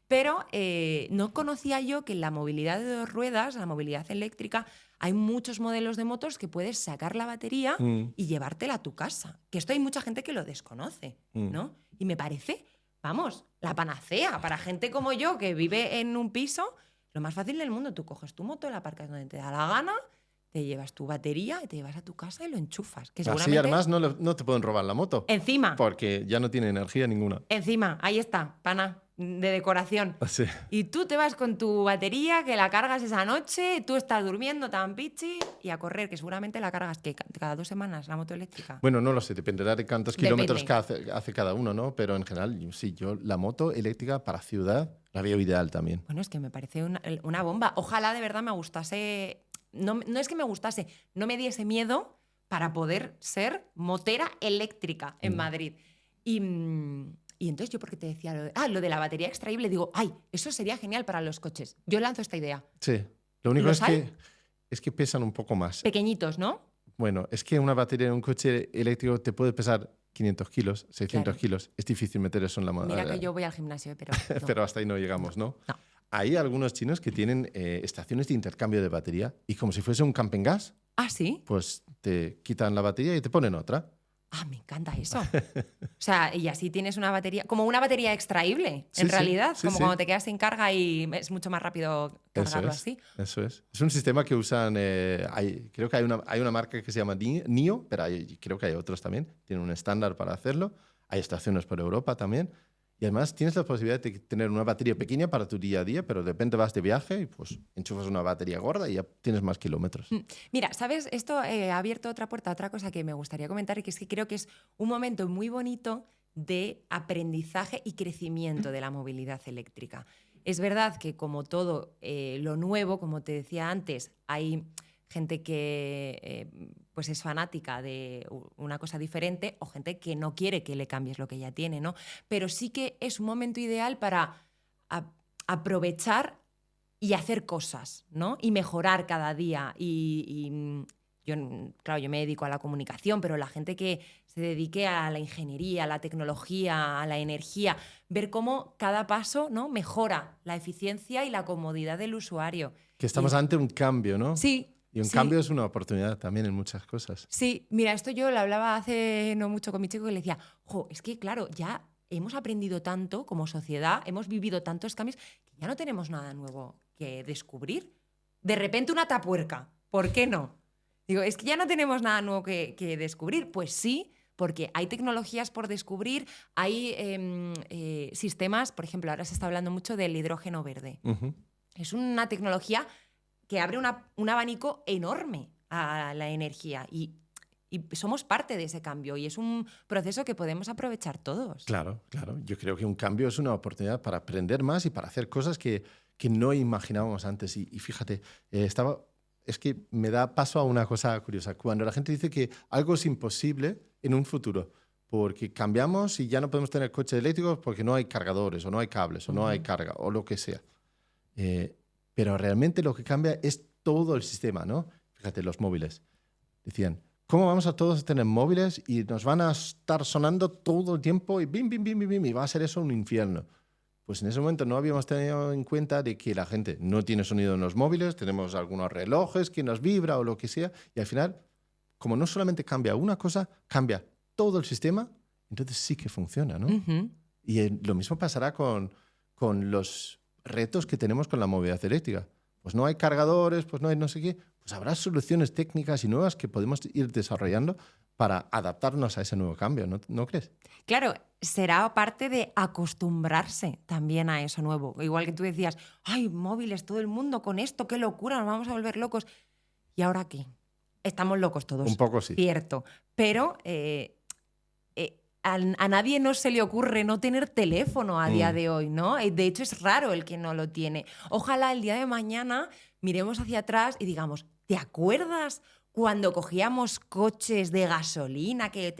Pero no conocía yo que en la movilidad de 2 ruedas, la movilidad eléctrica, hay muchos modelos de motos que puedes sacar la batería y llevártela a tu casa. Que esto hay mucha gente que lo desconoce, ¿no? Y me parece, vamos, la panacea para gente como yo que vive en un piso, lo más fácil del mundo. Tú coges tu moto, la aparcas donde te da la gana, te llevas tu batería y te llevas a tu casa y lo enchufas. Que Así seguramente... además no te pueden robar la moto. Encima, Porque ya no tiene energía ninguna. ahí está, pana, de decoración. Sí. Y tú te vas con tu batería, que la cargas esa noche, tú estás durmiendo tan pichi y a correr, que seguramente la cargas que cada 2 semanas, la moto eléctrica. Bueno, no lo sé, dependerá de cuántos Depende. kilómetros que hace cada uno, ¿no? Pero en general, sí, yo la moto eléctrica para ciudad la veo ideal también. Bueno, es que me parece una bomba. Ojalá de verdad me gustase, no es que me gustase, no me diese miedo para poder ser motera eléctrica en Madrid. Y entonces yo, porque te decía lo de la batería extraíble, digo, ay, eso sería genial para los coches. Yo lanzo esta idea. Sí. Lo único ¿Los hay? es que pesan un poco más. Pequeñitos, ¿no? Bueno, es que una batería en un coche eléctrico te puede pesar 500 kilos, 600 Claro. kilos. Es difícil meter eso en la Mira que yo voy al gimnasio, pero no. Pero hasta ahí no llegamos, ¿no? No. Hay algunos chinos que tienen estaciones de intercambio de batería y como si fuese un camping gas, ¿Ah, sí? pues te quitan la batería y te ponen otra. Ah, me encanta eso. O sea, y así tienes una batería, como una batería extraíble, Sí, en sí, realidad, sí, como sí. cuando te quedas sin carga y es mucho más rápido cargarlo Eso es, así. Eso es. Es un sistema que usan, creo que hay una marca que se llama NIO, pero creo que hay otros también. Tienen un estándar para hacerlo. Hay estaciones por Europa también. Y además tienes la posibilidad de tener una batería pequeña para tu día a día, pero de repente vas de viaje y pues enchufas una batería gorda y ya tienes más kilómetros. Mira, ¿sabes? Esto ha abierto otra puerta a otra cosa que me gustaría comentar, y que es que creo que es un momento muy bonito de aprendizaje y crecimiento de la movilidad eléctrica. Es verdad que, como todo lo nuevo, como te decía antes, hay gente que pues es fanática de una cosa diferente, o gente que no quiere que le cambies lo que ya tiene, ¿no? Pero sí que es un momento ideal para aprovechar y hacer cosas, ¿no? Y mejorar cada día. Yo, claro, yo me dedico a la comunicación, pero la gente que se dedique a la ingeniería, a la tecnología, a la energía, ver cómo cada paso, ¿no?, mejora la eficiencia y la comodidad del usuario. Que estamos ante un cambio, ¿no? Sí, Y un sí. cambio es una oportunidad también en muchas cosas. Sí, mira, esto yo lo hablaba hace no mucho con mi chico y le decía, es que claro, ya hemos aprendido tanto como sociedad, hemos vivido tantos cambios, que ya no tenemos nada nuevo que descubrir. De repente una tapuerca, ¿por qué no? Digo, es que ya no tenemos nada nuevo que descubrir. Pues sí, porque hay tecnologías por descubrir, hay sistemas, por ejemplo, ahora se está hablando mucho del hidrógeno verde. Ujú. Es una tecnología que abre un abanico enorme a la energía y somos parte de ese cambio y es un proceso que podemos aprovechar todos. Claro, claro. Yo creo que un cambio es una oportunidad para aprender más y para hacer cosas que no imaginábamos antes. Y fíjate, es que me da paso a una cosa curiosa. Cuando la gente dice que algo es imposible en un futuro, porque cambiamos y ya no podemos tener coches eléctricos porque no hay cargadores o no hay cables o no hay carga o lo que sea. Pero realmente lo que cambia es todo el sistema, ¿no? Fíjate, los móviles. Decían, ¿cómo vamos a todos tener móviles y nos van a estar sonando todo el tiempo y bim, bim, bim, bim, bim, y va a ser eso un infierno? Pues en ese momento no habíamos tenido en cuenta de que la gente no tiene sonido en los móviles, tenemos algunos relojes que nos vibra o lo que sea, y al final, como no solamente cambia una cosa, cambia todo el sistema, entonces sí que funciona, ¿no? Uh-huh. Y lo mismo pasará con los retos que tenemos con la movilidad eléctrica. Pues no hay cargadores, pues no hay no sé qué. Pues habrá soluciones técnicas y nuevas que podemos ir desarrollando para adaptarnos a ese nuevo cambio, ¿no crees? Claro, será parte de acostumbrarse también a eso nuevo. Igual que tú decías, ¡ay, móviles, todo el mundo con esto, qué locura, nos vamos a volver locos! ¿Y ahora qué? Estamos locos todos. Un poco sí. Cierto. Pero a nadie no se le ocurre no tener teléfono a día de hoy, ¿no? De hecho, es raro el que no lo tiene. Ojalá el día de mañana miremos hacia atrás y digamos, ¿te acuerdas cuando cogíamos coches de gasolina que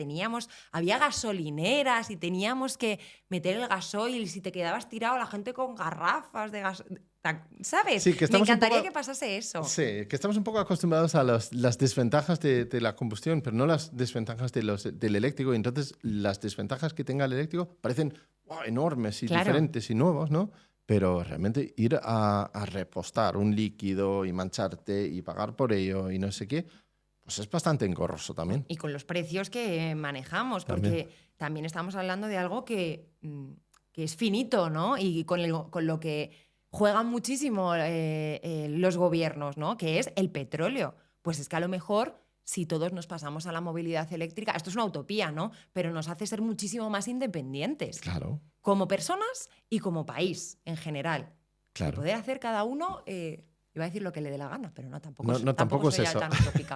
había gasolineras y teníamos que meter el gasoil, si te quedabas tirado la gente con garrafas de gasoil, ¿sabes? Sí, que Me encantaría un poco, que pasase eso. Sí, que estamos un poco acostumbrados a las desventajas de la combustión, pero no las desventajas del eléctrico. Y entonces las desventajas que tenga el eléctrico parecen enormes y diferentes y nuevos, ¿no? Pero realmente ir a repostar un líquido y mancharte y pagar por ello y no sé qué, pues es bastante engorroso también. Y con los precios que manejamos, porque también estamos hablando de algo que es finito, ¿no? Y con lo que juegan muchísimo los gobiernos, ¿no? Que es el petróleo. Pues es que a lo mejor, si todos nos pasamos a la movilidad eléctrica, esto es una utopía, ¿no? Pero nos hace ser muchísimo más independientes. Claro. Como personas y como país en general. Claro. Y poder hacer cada uno... iba a decir lo que le dé la gana, pero tampoco es soy eso. tan utópica.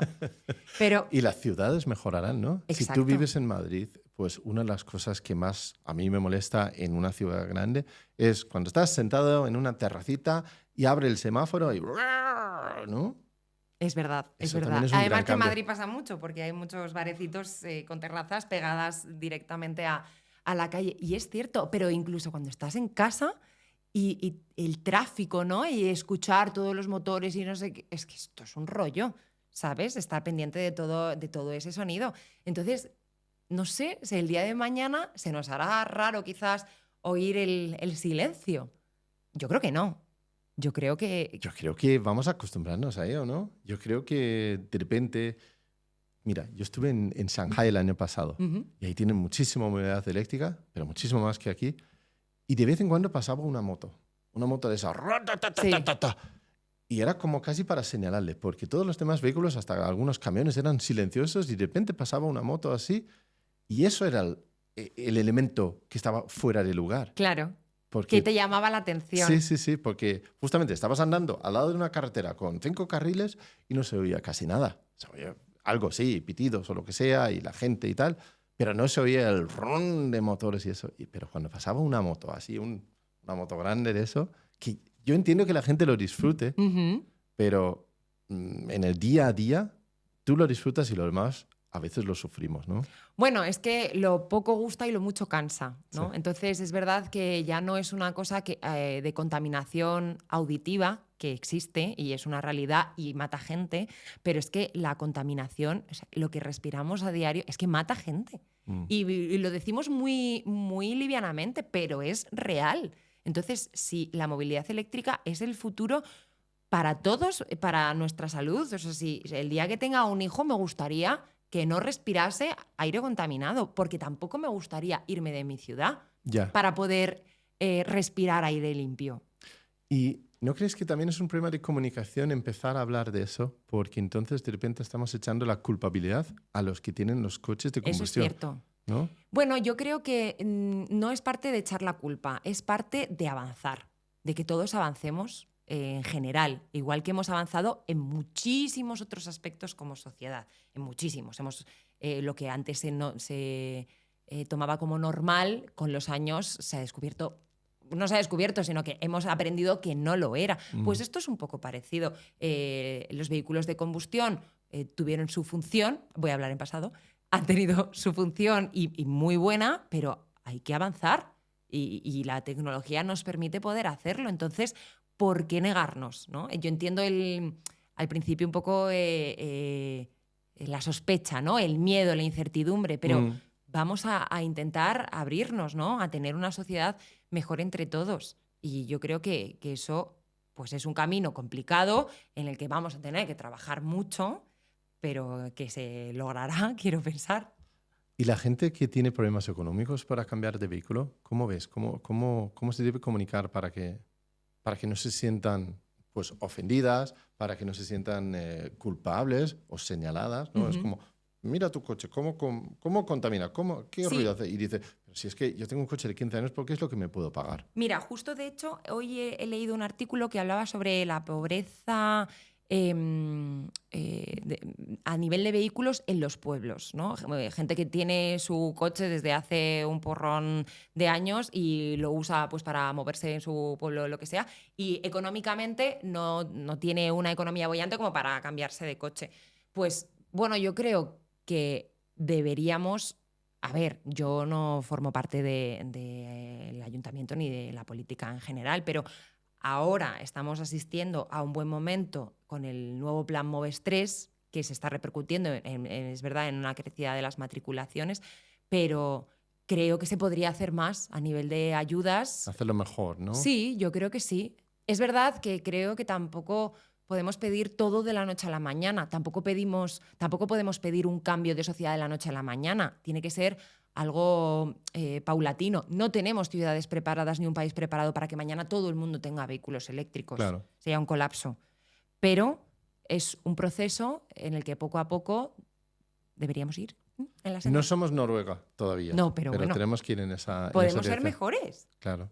Pero, y las ciudades mejorarán, ¿no? Exacto. Si tú vives en Madrid, pues una de las cosas que más a mí me molesta en una ciudad grande es cuando estás sentado en una terracita y abre el semáforo y... ¿no? Es verdad, Eso es verdad. también es un Además gran que en cambio. Madrid pasa mucho porque hay muchos barecitos con terrazas pegadas directamente a la calle. Y es cierto, pero incluso cuando estás en casa... Y el tráfico, ¿no? Y escuchar todos los motores y no sé qué. Es que esto es un rollo, ¿sabes? Estar pendiente de todo ese sonido. Entonces, no sé, si el día de mañana se nos hará raro quizás oír el silencio. Yo creo que no. Yo creo que vamos a acostumbrarnos a ello, ¿no? Yo creo que de repente... Mira, yo estuve en Shanghái el año pasado y ahí tienen muchísima movilidad eléctrica, pero muchísimo más que aquí. Y de vez en cuando pasaba una moto de esa. Sí. Y era como casi para señalarle, porque todos los demás vehículos, hasta algunos camiones, eran silenciosos y de repente pasaba una moto así. Y eso era el elemento que estaba fuera de lugar. Claro, porque, que te llamaba la atención. Sí, porque justamente estabas andando al lado de una carretera con 5 carriles y no se oía casi nada. Se oía algo, sí, pitidos o lo que sea, y la gente y tal. Pero no se oía el ron de motores y eso. Pero cuando pasaba una moto así, una moto grande de eso, que yo entiendo que la gente lo disfrute, pero en el día a día tú lo disfrutas y lo demás a veces lo sufrimos, ¿no? Bueno, es que lo poco gusta y lo mucho cansa, ¿no? Sí. Entonces es verdad que ya no es una cosa de contaminación auditiva, que existe y es una realidad y mata gente, pero es que la contaminación, o sea, lo que respiramos a diario, es que mata gente. Y lo decimos muy, muy livianamente, pero es real. Entonces, si la movilidad eléctrica es el futuro para todos, para nuestra salud. O sea, si el día que tenga un hijo me gustaría que no respirase aire contaminado, porque tampoco me gustaría irme de mi ciudad para poder respirar aire limpio. ¿Y no crees que también es un problema de comunicación empezar a hablar de eso? Porque entonces de repente estamos echando la culpabilidad a los que tienen los coches de combustión. Eso es cierto. ¿No? Bueno, yo creo que no es parte de echar la culpa, es parte de avanzar, de que todos avancemos en general, igual que hemos avanzado en muchísimos otros aspectos como sociedad, en muchísimos. Lo que antes se tomaba como normal, con los años se ha descubierto, no se ha descubierto, sino que hemos aprendido que no lo era. Pues esto es un poco parecido. Los vehículos de combustión tuvieron su función, voy a hablar en pasado, han tenido su función y muy buena, pero hay que avanzar y la tecnología nos permite poder hacerlo. Entonces, ¿por qué negarnos? ¿No? Yo entiendo al principio un poco la sospecha, ¿no? El miedo, la incertidumbre, pero vamos a intentar abrirnos, ¿no? A tener una sociedad mejor entre todos. Y yo creo que eso pues es un camino complicado en el que vamos a tener que trabajar mucho, pero que se logrará, quiero pensar. ¿Y la gente que tiene problemas económicos para cambiar de vehículo? ¿Cómo ves? ¿Cómo se debe comunicar para que no se sientan pues, ofendidas, para que no se sientan culpables o señaladas? ¿No? Es como, mira tu coche, ¿cómo contamina? ¿Qué ruido hace? Y dice, pero si es que yo tengo un coche de 15 años, ¿por qué es lo que me puedo pagar? Mira, justo de hecho, hoy he leído un artículo que hablaba sobre la pobreza a nivel de vehículos en los pueblos, ¿no? Gente que tiene su coche desde hace un porrón de años y lo usa pues, para moverse en su pueblo, lo que sea, y económicamente no tiene una economía boyante como para cambiarse de coche. Pues bueno, yo creo que deberíamos... A ver, yo no formo parte del ayuntamiento ni de la política en general, pero ahora estamos asistiendo a un buen momento con el nuevo plan MOVES 3, que se está repercutiendo, es verdad, en una crecida de las matriculaciones, pero creo que se podría hacer más a nivel de ayudas. Hacerlo mejor, ¿no? Sí, yo creo que sí. Es verdad que creo que tampoco podemos pedir todo de la noche a la mañana. Tampoco podemos pedir un cambio de sociedad de la noche a la mañana. Tiene que ser algo paulatino. No tenemos ciudades preparadas ni un país preparado para que mañana todo el mundo tenga vehículos eléctricos. Claro. Sería un colapso. Pero es un proceso en el que poco a poco deberíamos ir. No somos Noruega todavía. No, pero bueno, tenemos que ir en esa podemos ser mejores. Claro.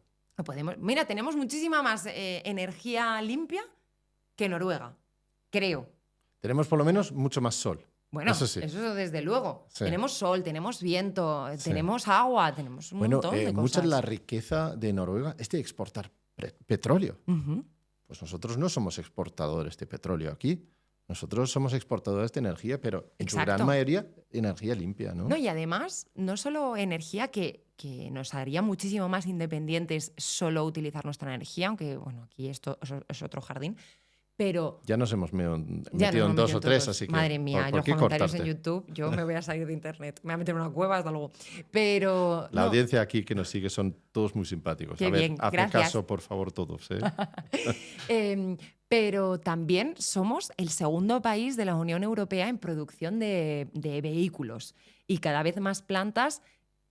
Mira, tenemos muchísima más energía limpia que Noruega, creo. Tenemos por lo menos mucho más sol. Bueno, eso sí. Eso desde luego. Sí. Tenemos sol, tenemos viento, sí. Tenemos agua, tenemos un montón de cosas. Mucha de la riqueza de Noruega es de exportar petróleo. Pues nosotros no somos exportadores de petróleo aquí. Nosotros somos exportadores de energía, pero en su gran mayoría energía limpia, ¿no? No, y además, no solo energía que nos haría muchísimo más independientes solo utilizar nuestra energía, aunque bueno, aquí esto es otro jardín. Pero ya nos hemos metido en dos o tres, así que... Madre mía, los comentarios en YouTube, yo me voy a salir de internet. Me voy a meter en una cueva, hasta luego. Pero... La audiencia aquí que nos sigue son todos muy simpáticos. Qué bien, haced caso, por favor, todos. Pero también somos el segundo país de la Unión Europea en producción de vehículos. Y cada vez más plantas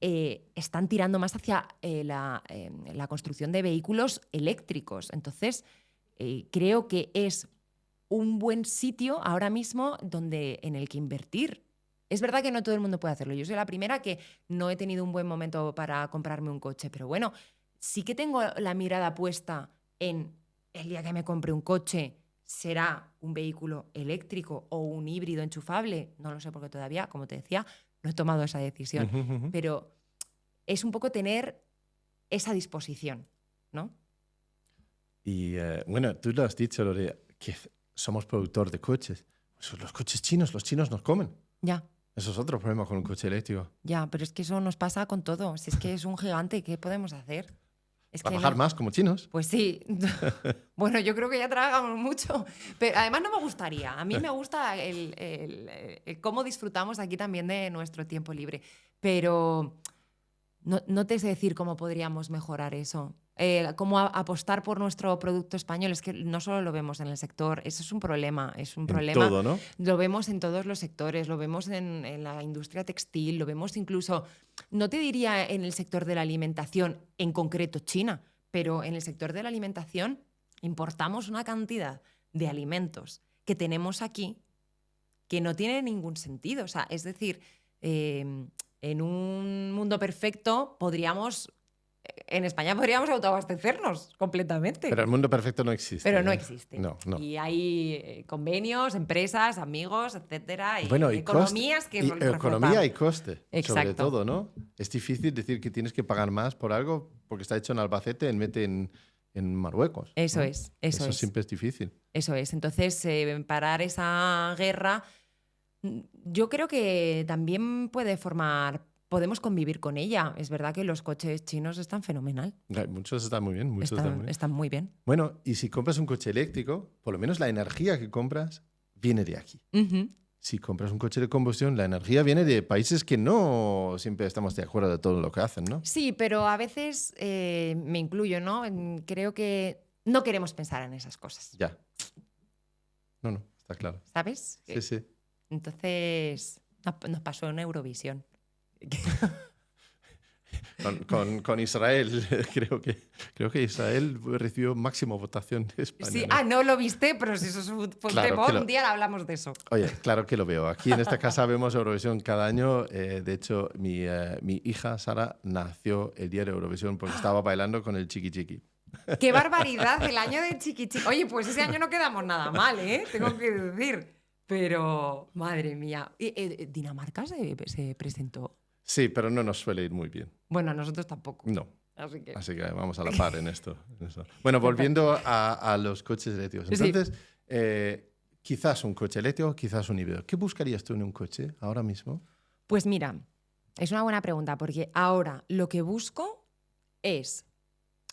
están tirando más hacia la construcción de vehículos eléctricos. Entonces... creo que es un buen sitio ahora mismo en el que invertir. Es verdad que no todo el mundo puede hacerlo. Yo soy la primera que no he tenido un buen momento para comprarme un coche, pero bueno, sí que tengo la mirada puesta en el día que me compre un coche, ¿será un vehículo eléctrico o un híbrido enchufable? No lo sé porque todavía, como te decía, no he tomado esa decisión. Pero es un poco tener esa disposición, ¿no? Y bueno, tú lo has dicho, lo de que somos productor de coches. Pues los coches chinos, los chinos nos comen. Ya. Eso es otro problema con un coche eléctrico. Ya, pero es que eso nos pasa con todo. Si es que es un gigante, ¿qué podemos hacer? ¿Trabajar más como chinos? Pues sí. Bueno, yo creo que ya trabajamos mucho. Pero además no me gustaría. A mí me gusta el cómo disfrutamos aquí también de nuestro tiempo libre. pero no te sé decir cómo podríamos mejorar eso. Cómo apostar por nuestro producto español. Es que no solo lo vemos en el sector, eso es un problema. Es un problema. Todo, ¿no? Lo vemos en todos los sectores, lo vemos en la industria textil, lo vemos incluso, no te diría en el sector de la alimentación, en concreto China, pero en el sector de la alimentación importamos una cantidad de alimentos que tenemos aquí que no tiene ningún sentido. O sea, es decir, en un mundo perfecto en España podríamos autoabastecernos completamente. Pero el mundo perfecto no existe. Pero no existe. No. Y hay convenios, empresas, amigos, etcétera, y Bueno, economías que economía y coste, Exacto. sobre todo, ¿no? Es difícil decir que tienes que pagar más por algo porque está hecho en Albacete en vez de en Marruecos. Eso ¿no? es, eso es. siempre es difícil. Eso es. Entonces, parar esa guerra, yo creo que también podemos convivir con ella. Es verdad que los coches chinos están fenomenal. Muchos están muy bien, Están muy bien. Bueno, y si compras un coche eléctrico, por lo menos la energía que compras viene de aquí. Uh-huh. Si compras un coche de combustión, la energía viene de países que no siempre estamos de acuerdo de todo lo que hacen, ¿no? Sí, pero a veces me incluyo, ¿no? Creo que no queremos pensar en esas cosas. Ya. No, está claro. ¿Sabes? Sí. Entonces, nos pasó en Eurovisión. Con Israel, creo que Israel recibió máxima votación de España. Sí, ¿no? no lo viste, pero si eso es un Claro tema, un día hablamos de eso. Oye, claro que lo veo. Aquí en esta casa vemos Eurovisión cada año. De hecho, mi hija Sara nació el día de Eurovisión porque estaba bailando con el Chiqui Chiqui. ¡Qué barbaridad! El año de Chiqui Chiqui. Oye, pues ese año no quedamos nada mal, ¿eh? Tengo que decir. Pero, madre mía. ¿Dinamarca se presentó? Sí, pero no nos suele ir muy bien. Bueno, a nosotros tampoco. No. Así que vamos a la par en esto. Bueno, volviendo a los coches eléctricos. Entonces, quizás un coche eléctrico, quizás un híbrido. ¿Qué buscarías tú en un coche ahora mismo? Pues mira, es una buena pregunta, porque ahora lo que busco es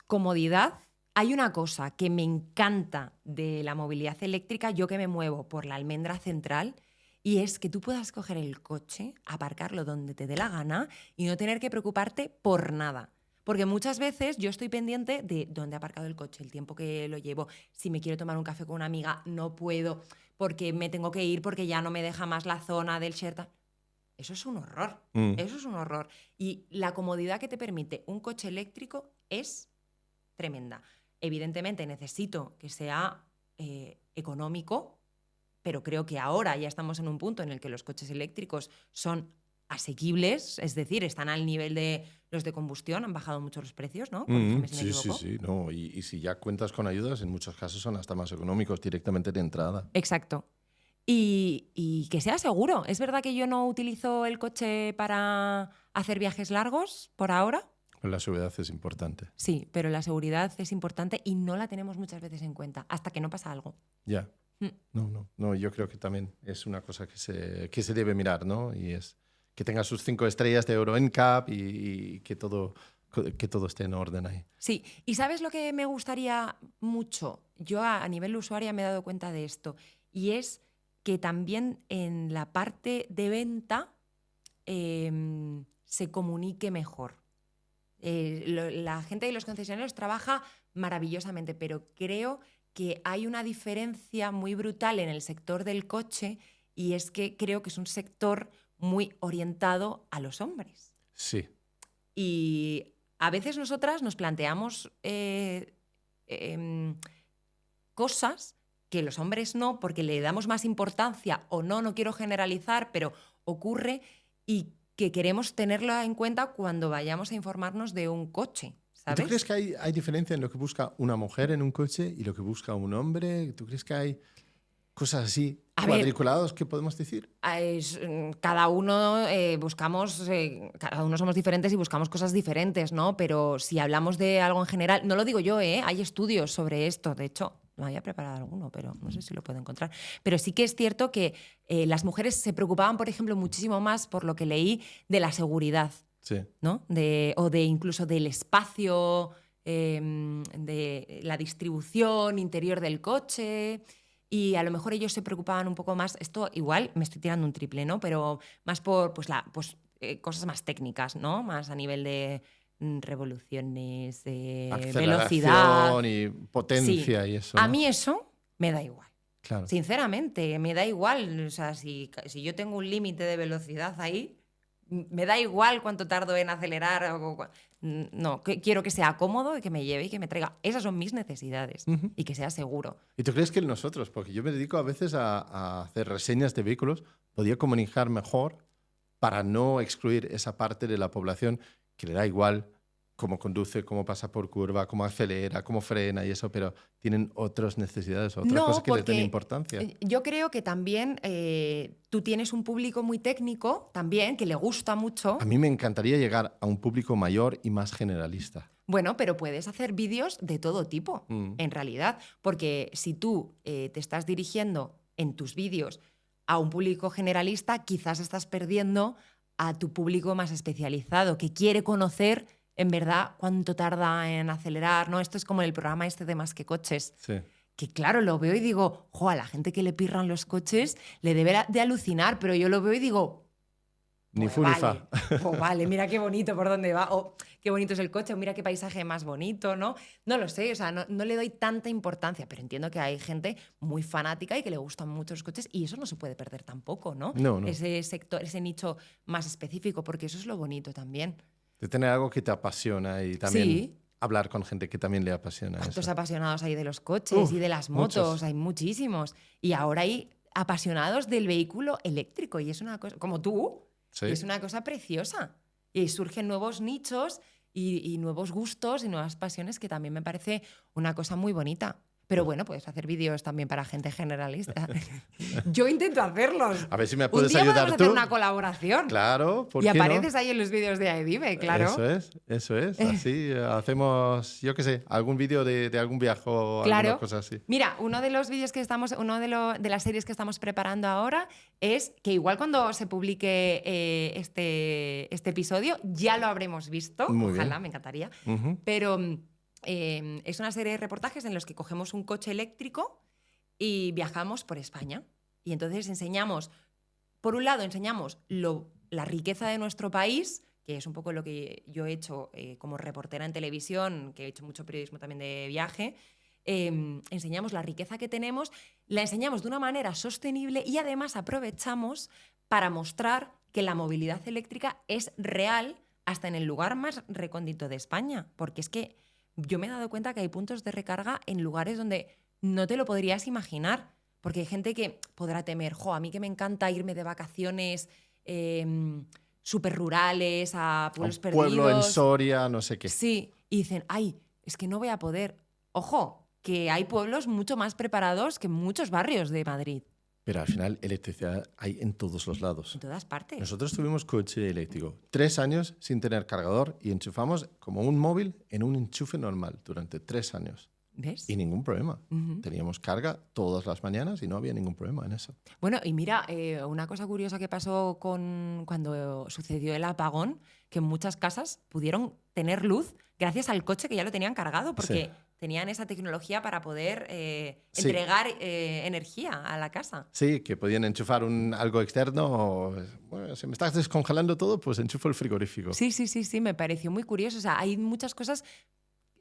comodidad. Hay una cosa que me encanta de la movilidad eléctrica, yo que me muevo por la almendra central, y es que tú puedas coger el coche, aparcarlo donde te dé la gana y no tener que preocuparte por nada. Porque muchas veces yo estoy pendiente de dónde he aparcado el coche, el tiempo que lo llevo, si me quiero tomar un café con una amiga, no puedo, porque me tengo que ir, porque ya no me deja más la zona del Sherta. Eso es un horror, eso es un horror. Y la comodidad que te permite un coche eléctrico es tremenda. Evidentemente necesito que sea económico, pero creo que ahora ya estamos en un punto en el que los coches eléctricos son asequibles, es decir, están al nivel de los de combustión, han bajado mucho los precios, ¿no? Sí. No, y si ya cuentas con ayudas, en muchos casos son hasta más económicos directamente de entrada. Exacto. Y que sea seguro. Es verdad que yo no utilizo el coche para hacer viajes largos por ahora. La seguridad es importante. Sí, pero la seguridad es importante y no la tenemos muchas veces en cuenta hasta que no pasa algo. Ya. No, yo creo que también es una cosa que se debe mirar, ¿no? Y es que tenga sus 5 estrellas de Euro NCAP y que todo esté en orden ahí. Sí, y ¿sabes lo que me gustaría mucho? Yo a nivel usuaria me he dado cuenta de esto, y es que también en la parte de venta se comunique mejor. La gente de los concesionarios trabaja maravillosamente, pero creo que hay una diferencia muy brutal en el sector del coche, y es que creo que es un sector muy orientado a los hombres. Sí. Y a veces nosotras nos planteamos cosas que los hombres no, porque le damos más importancia o no quiero generalizar, pero ocurre, y que queremos tenerlo en cuenta cuando vayamos a informarnos de un coche, ¿sabes? ¿Tú crees que hay diferencia en lo que busca una mujer en un coche y lo que busca un hombre? ¿Tú crees que hay cosas así cuadriculados que podemos decir? Cada uno cada uno somos diferentes y buscamos cosas diferentes, ¿no? Pero si hablamos de algo en general, no lo digo yo, hay estudios sobre esto. De hecho, me había preparado alguno, pero no sé si lo puedo encontrar. Pero sí que es cierto que las mujeres se preocupaban, por ejemplo, muchísimo más, por lo que leí, de la seguridad, sí, ¿no? O de incluso del espacio, de la distribución interior del coche. Y a lo mejor ellos se preocupaban un poco más, esto igual me estoy tirando un triple, ¿no? Pero más por cosas más técnicas, ¿no? Más a nivel de revoluciones, Aceleración velocidad. y potencia Sí. y eso, A ¿no? mí eso me da igual. Claro. Sinceramente, me da igual. O sea, si yo tengo un límite de velocidad ahí, me da igual cuánto tardo en acelerar. No, quiero que sea cómodo y que me lleve y que me traiga. Esas son mis necesidades. Ujú. Y que sea seguro. ¿Y tú crees que nosotros, porque yo me dedico a veces a hacer reseñas de vehículos, podía comunicar mejor para no excluir esa parte de la población que le da igual cómo conduce, cómo pasa por curva, cómo acelera, cómo frena y eso, pero tienen otras necesidades, otras No, cosas que les den porque importancia? yo creo que también tú tienes un público muy técnico también, que le gusta mucho. A mí me encantaría llegar a un público mayor y más generalista. Bueno, pero puedes hacer vídeos de todo tipo, en realidad, porque si tú te estás dirigiendo en tus vídeos a un público generalista, quizás estás perdiendo a tu público más especializado, que quiere conocer en verdad cuánto tarda en acelerar, ¿no? Esto es como el programa este de Más que Coches. Sí. Que claro, lo veo y digo, jo, a la gente que le pirran los coches le debe de alucinar, pero yo lo veo y digo, Ni pues fu ni vale, fa. pues vale, mira qué bonito por dónde va, o qué bonito es el coche, o mira qué paisaje más bonito, ¿no? No lo sé, o sea, no le doy tanta importancia, pero entiendo que hay gente muy fanática y que le gustan mucho los coches y eso no se puede perder tampoco, ¿no? No, no. Ese sector, ese nicho más específico, porque eso es lo bonito también. De tener algo que te apasiona y también Sí. hablar con gente que también le apasiona ¿Cuántos eso. apasionados hay de los coches Uf, y de las motos? muchos. Hay muchísimos. Y ahora hay apasionados del vehículo eléctrico y es una cosa, como tú, Sí. y es una cosa preciosa. Y surgen nuevos nichos y nuevos gustos y nuevas pasiones que también me parece una cosa muy bonita. Pero bueno, puedes hacer vídeos también para gente generalista. Yo intento hacerlos. A ver si me Un puedes día ayudar podemos tú. hacer una colaboración. Claro, ¿por Y qué no? apareces ahí en los vídeos de Aedive, claro. Eso es. Así hacemos, yo qué sé, algún vídeo de algún viaje o Claro. alguna cosa así. Mira, uno de los vídeos que estamos, de las series que estamos preparando ahora es que igual cuando se publique este episodio ya lo habremos visto. Muy Ojalá, bien. me encantaría. Ujú. Pero es una serie de reportajes en los que cogemos un coche eléctrico y viajamos por España. Y entonces enseñamos, por un lado, enseñamos la riqueza de nuestro país, que es un poco lo que yo he hecho como reportera en televisión, que he hecho mucho periodismo también de viaje. Enseñamos la riqueza que tenemos, la enseñamos de una manera sostenible y además aprovechamos para mostrar que la movilidad eléctrica es real hasta en el lugar más recóndito de España. Porque es que yo me he dado cuenta que hay puntos de recarga en lugares donde no te lo podrías imaginar. Porque hay gente que podrá temer, a mí que me encanta irme de vacaciones súper rurales, a pueblos Un perdidos. pueblo en Soria, no sé qué. Sí, y dicen, ay, es que no voy a poder. Ojo, que hay pueblos mucho más preparados que muchos barrios de Madrid, Pero al final electricidad hay en todos los lados. en todas partes. Nosotros tuvimos coche eléctrico 3 años sin tener cargador y enchufamos como un móvil en un enchufe normal durante 3 años. ¿Ves? Y ningún problema. Ujú. Teníamos carga todas las mañanas y no había ningún problema en eso. Bueno, y mira, una cosa curiosa que pasó cuando sucedió el apagón, que en muchas casas pudieron tener luz gracias al coche que ya lo tenían cargado, porque tenían esa tecnología para poder Sí. entregar energía a la casa. Sí, que podían enchufar algo externo o, bueno, si me estás descongelando todo, pues enchufo el frigorífico. Sí, me pareció muy curioso. O sea, hay muchas cosas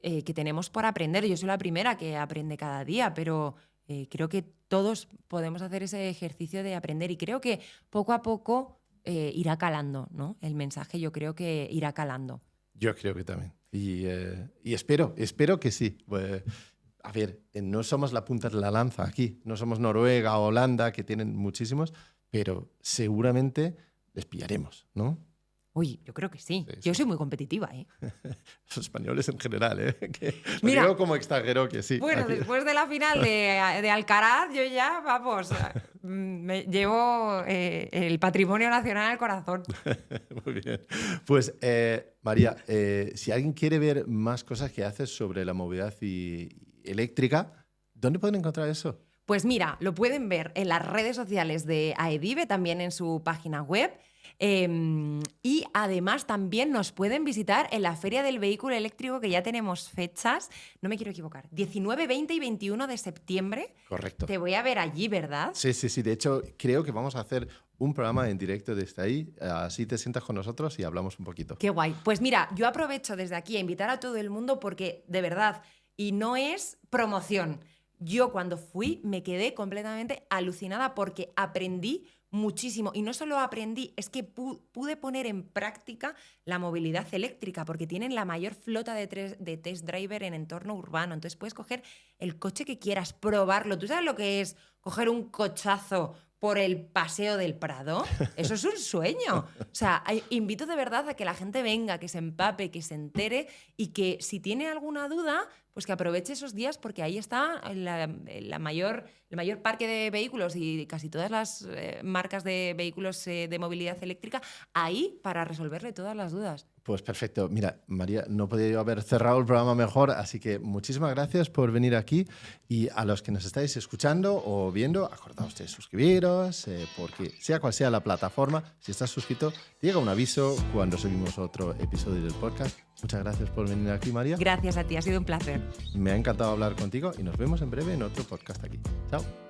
que tenemos por aprender. Yo soy la primera que aprende cada día, pero creo que todos podemos hacer ese ejercicio de aprender y creo que poco a poco irá calando, ¿no? El mensaje yo creo que irá calando. Yo creo que también. Y espero que sí. A ver, no somos la punta de la lanza aquí. No somos Noruega o Holanda, que tienen muchísimos, pero seguramente les pillaremos, ¿no? Uy, yo creo que sí. Sí, Yo sí. soy muy competitiva, ¿eh? Los españoles en general, ¿eh? Que lo Mira. digo como extranjero que sí. Bueno, Aquí. después de la final de Alcaraz, yo ya, vamos, me llevo el patrimonio nacional al corazón. Muy bien. Pues, María, si alguien quiere ver más cosas que haces sobre la movilidad eléctrica, ¿dónde pueden encontrar eso? Pues mira, lo pueden ver en las redes sociales de Aedive, también en su página web. Y además también nos pueden visitar en la Feria del Vehículo Eléctrico, que ya tenemos fechas, no me quiero equivocar, 19, 20 y 21 de septiembre. Correcto. Te voy a ver allí, ¿verdad? Sí, sí, sí. De hecho, creo que vamos a hacer un programa en directo desde ahí. Así te sientas con nosotros y hablamos un poquito. Qué guay. Pues mira, yo aprovecho desde aquí a invitar a todo el mundo porque, de verdad, y no es promoción, yo cuando fui me quedé completamente alucinada porque aprendí muchísimo. Y no solo aprendí, es que pude poner en práctica la movilidad eléctrica porque tienen la mayor flota de test driver en entorno urbano. Entonces puedes coger el coche que quieras, probarlo. ¿Tú sabes lo que es coger un cochazo por el Paseo del Prado? Eso es un sueño. O sea, invito de verdad a que la gente venga, que se empape, que se entere y que si tiene alguna duda, pues que aproveche esos días porque ahí está el mayor parque de vehículos y casi todas las marcas de vehículos de movilidad eléctrica ahí para resolverle todas las dudas. Pues perfecto. Mira, María, no podía yo haber cerrado el programa mejor, así que muchísimas gracias por venir aquí. Y a los que nos estáis escuchando o viendo, acordaos de suscribiros, porque sea cual sea la plataforma, si estás suscrito, te llega un aviso cuando subimos otro episodio del podcast. Muchas gracias por venir aquí, María. Gracias a ti, ha sido un placer. Me ha encantado hablar contigo y nos vemos en breve en otro podcast aquí. Chao.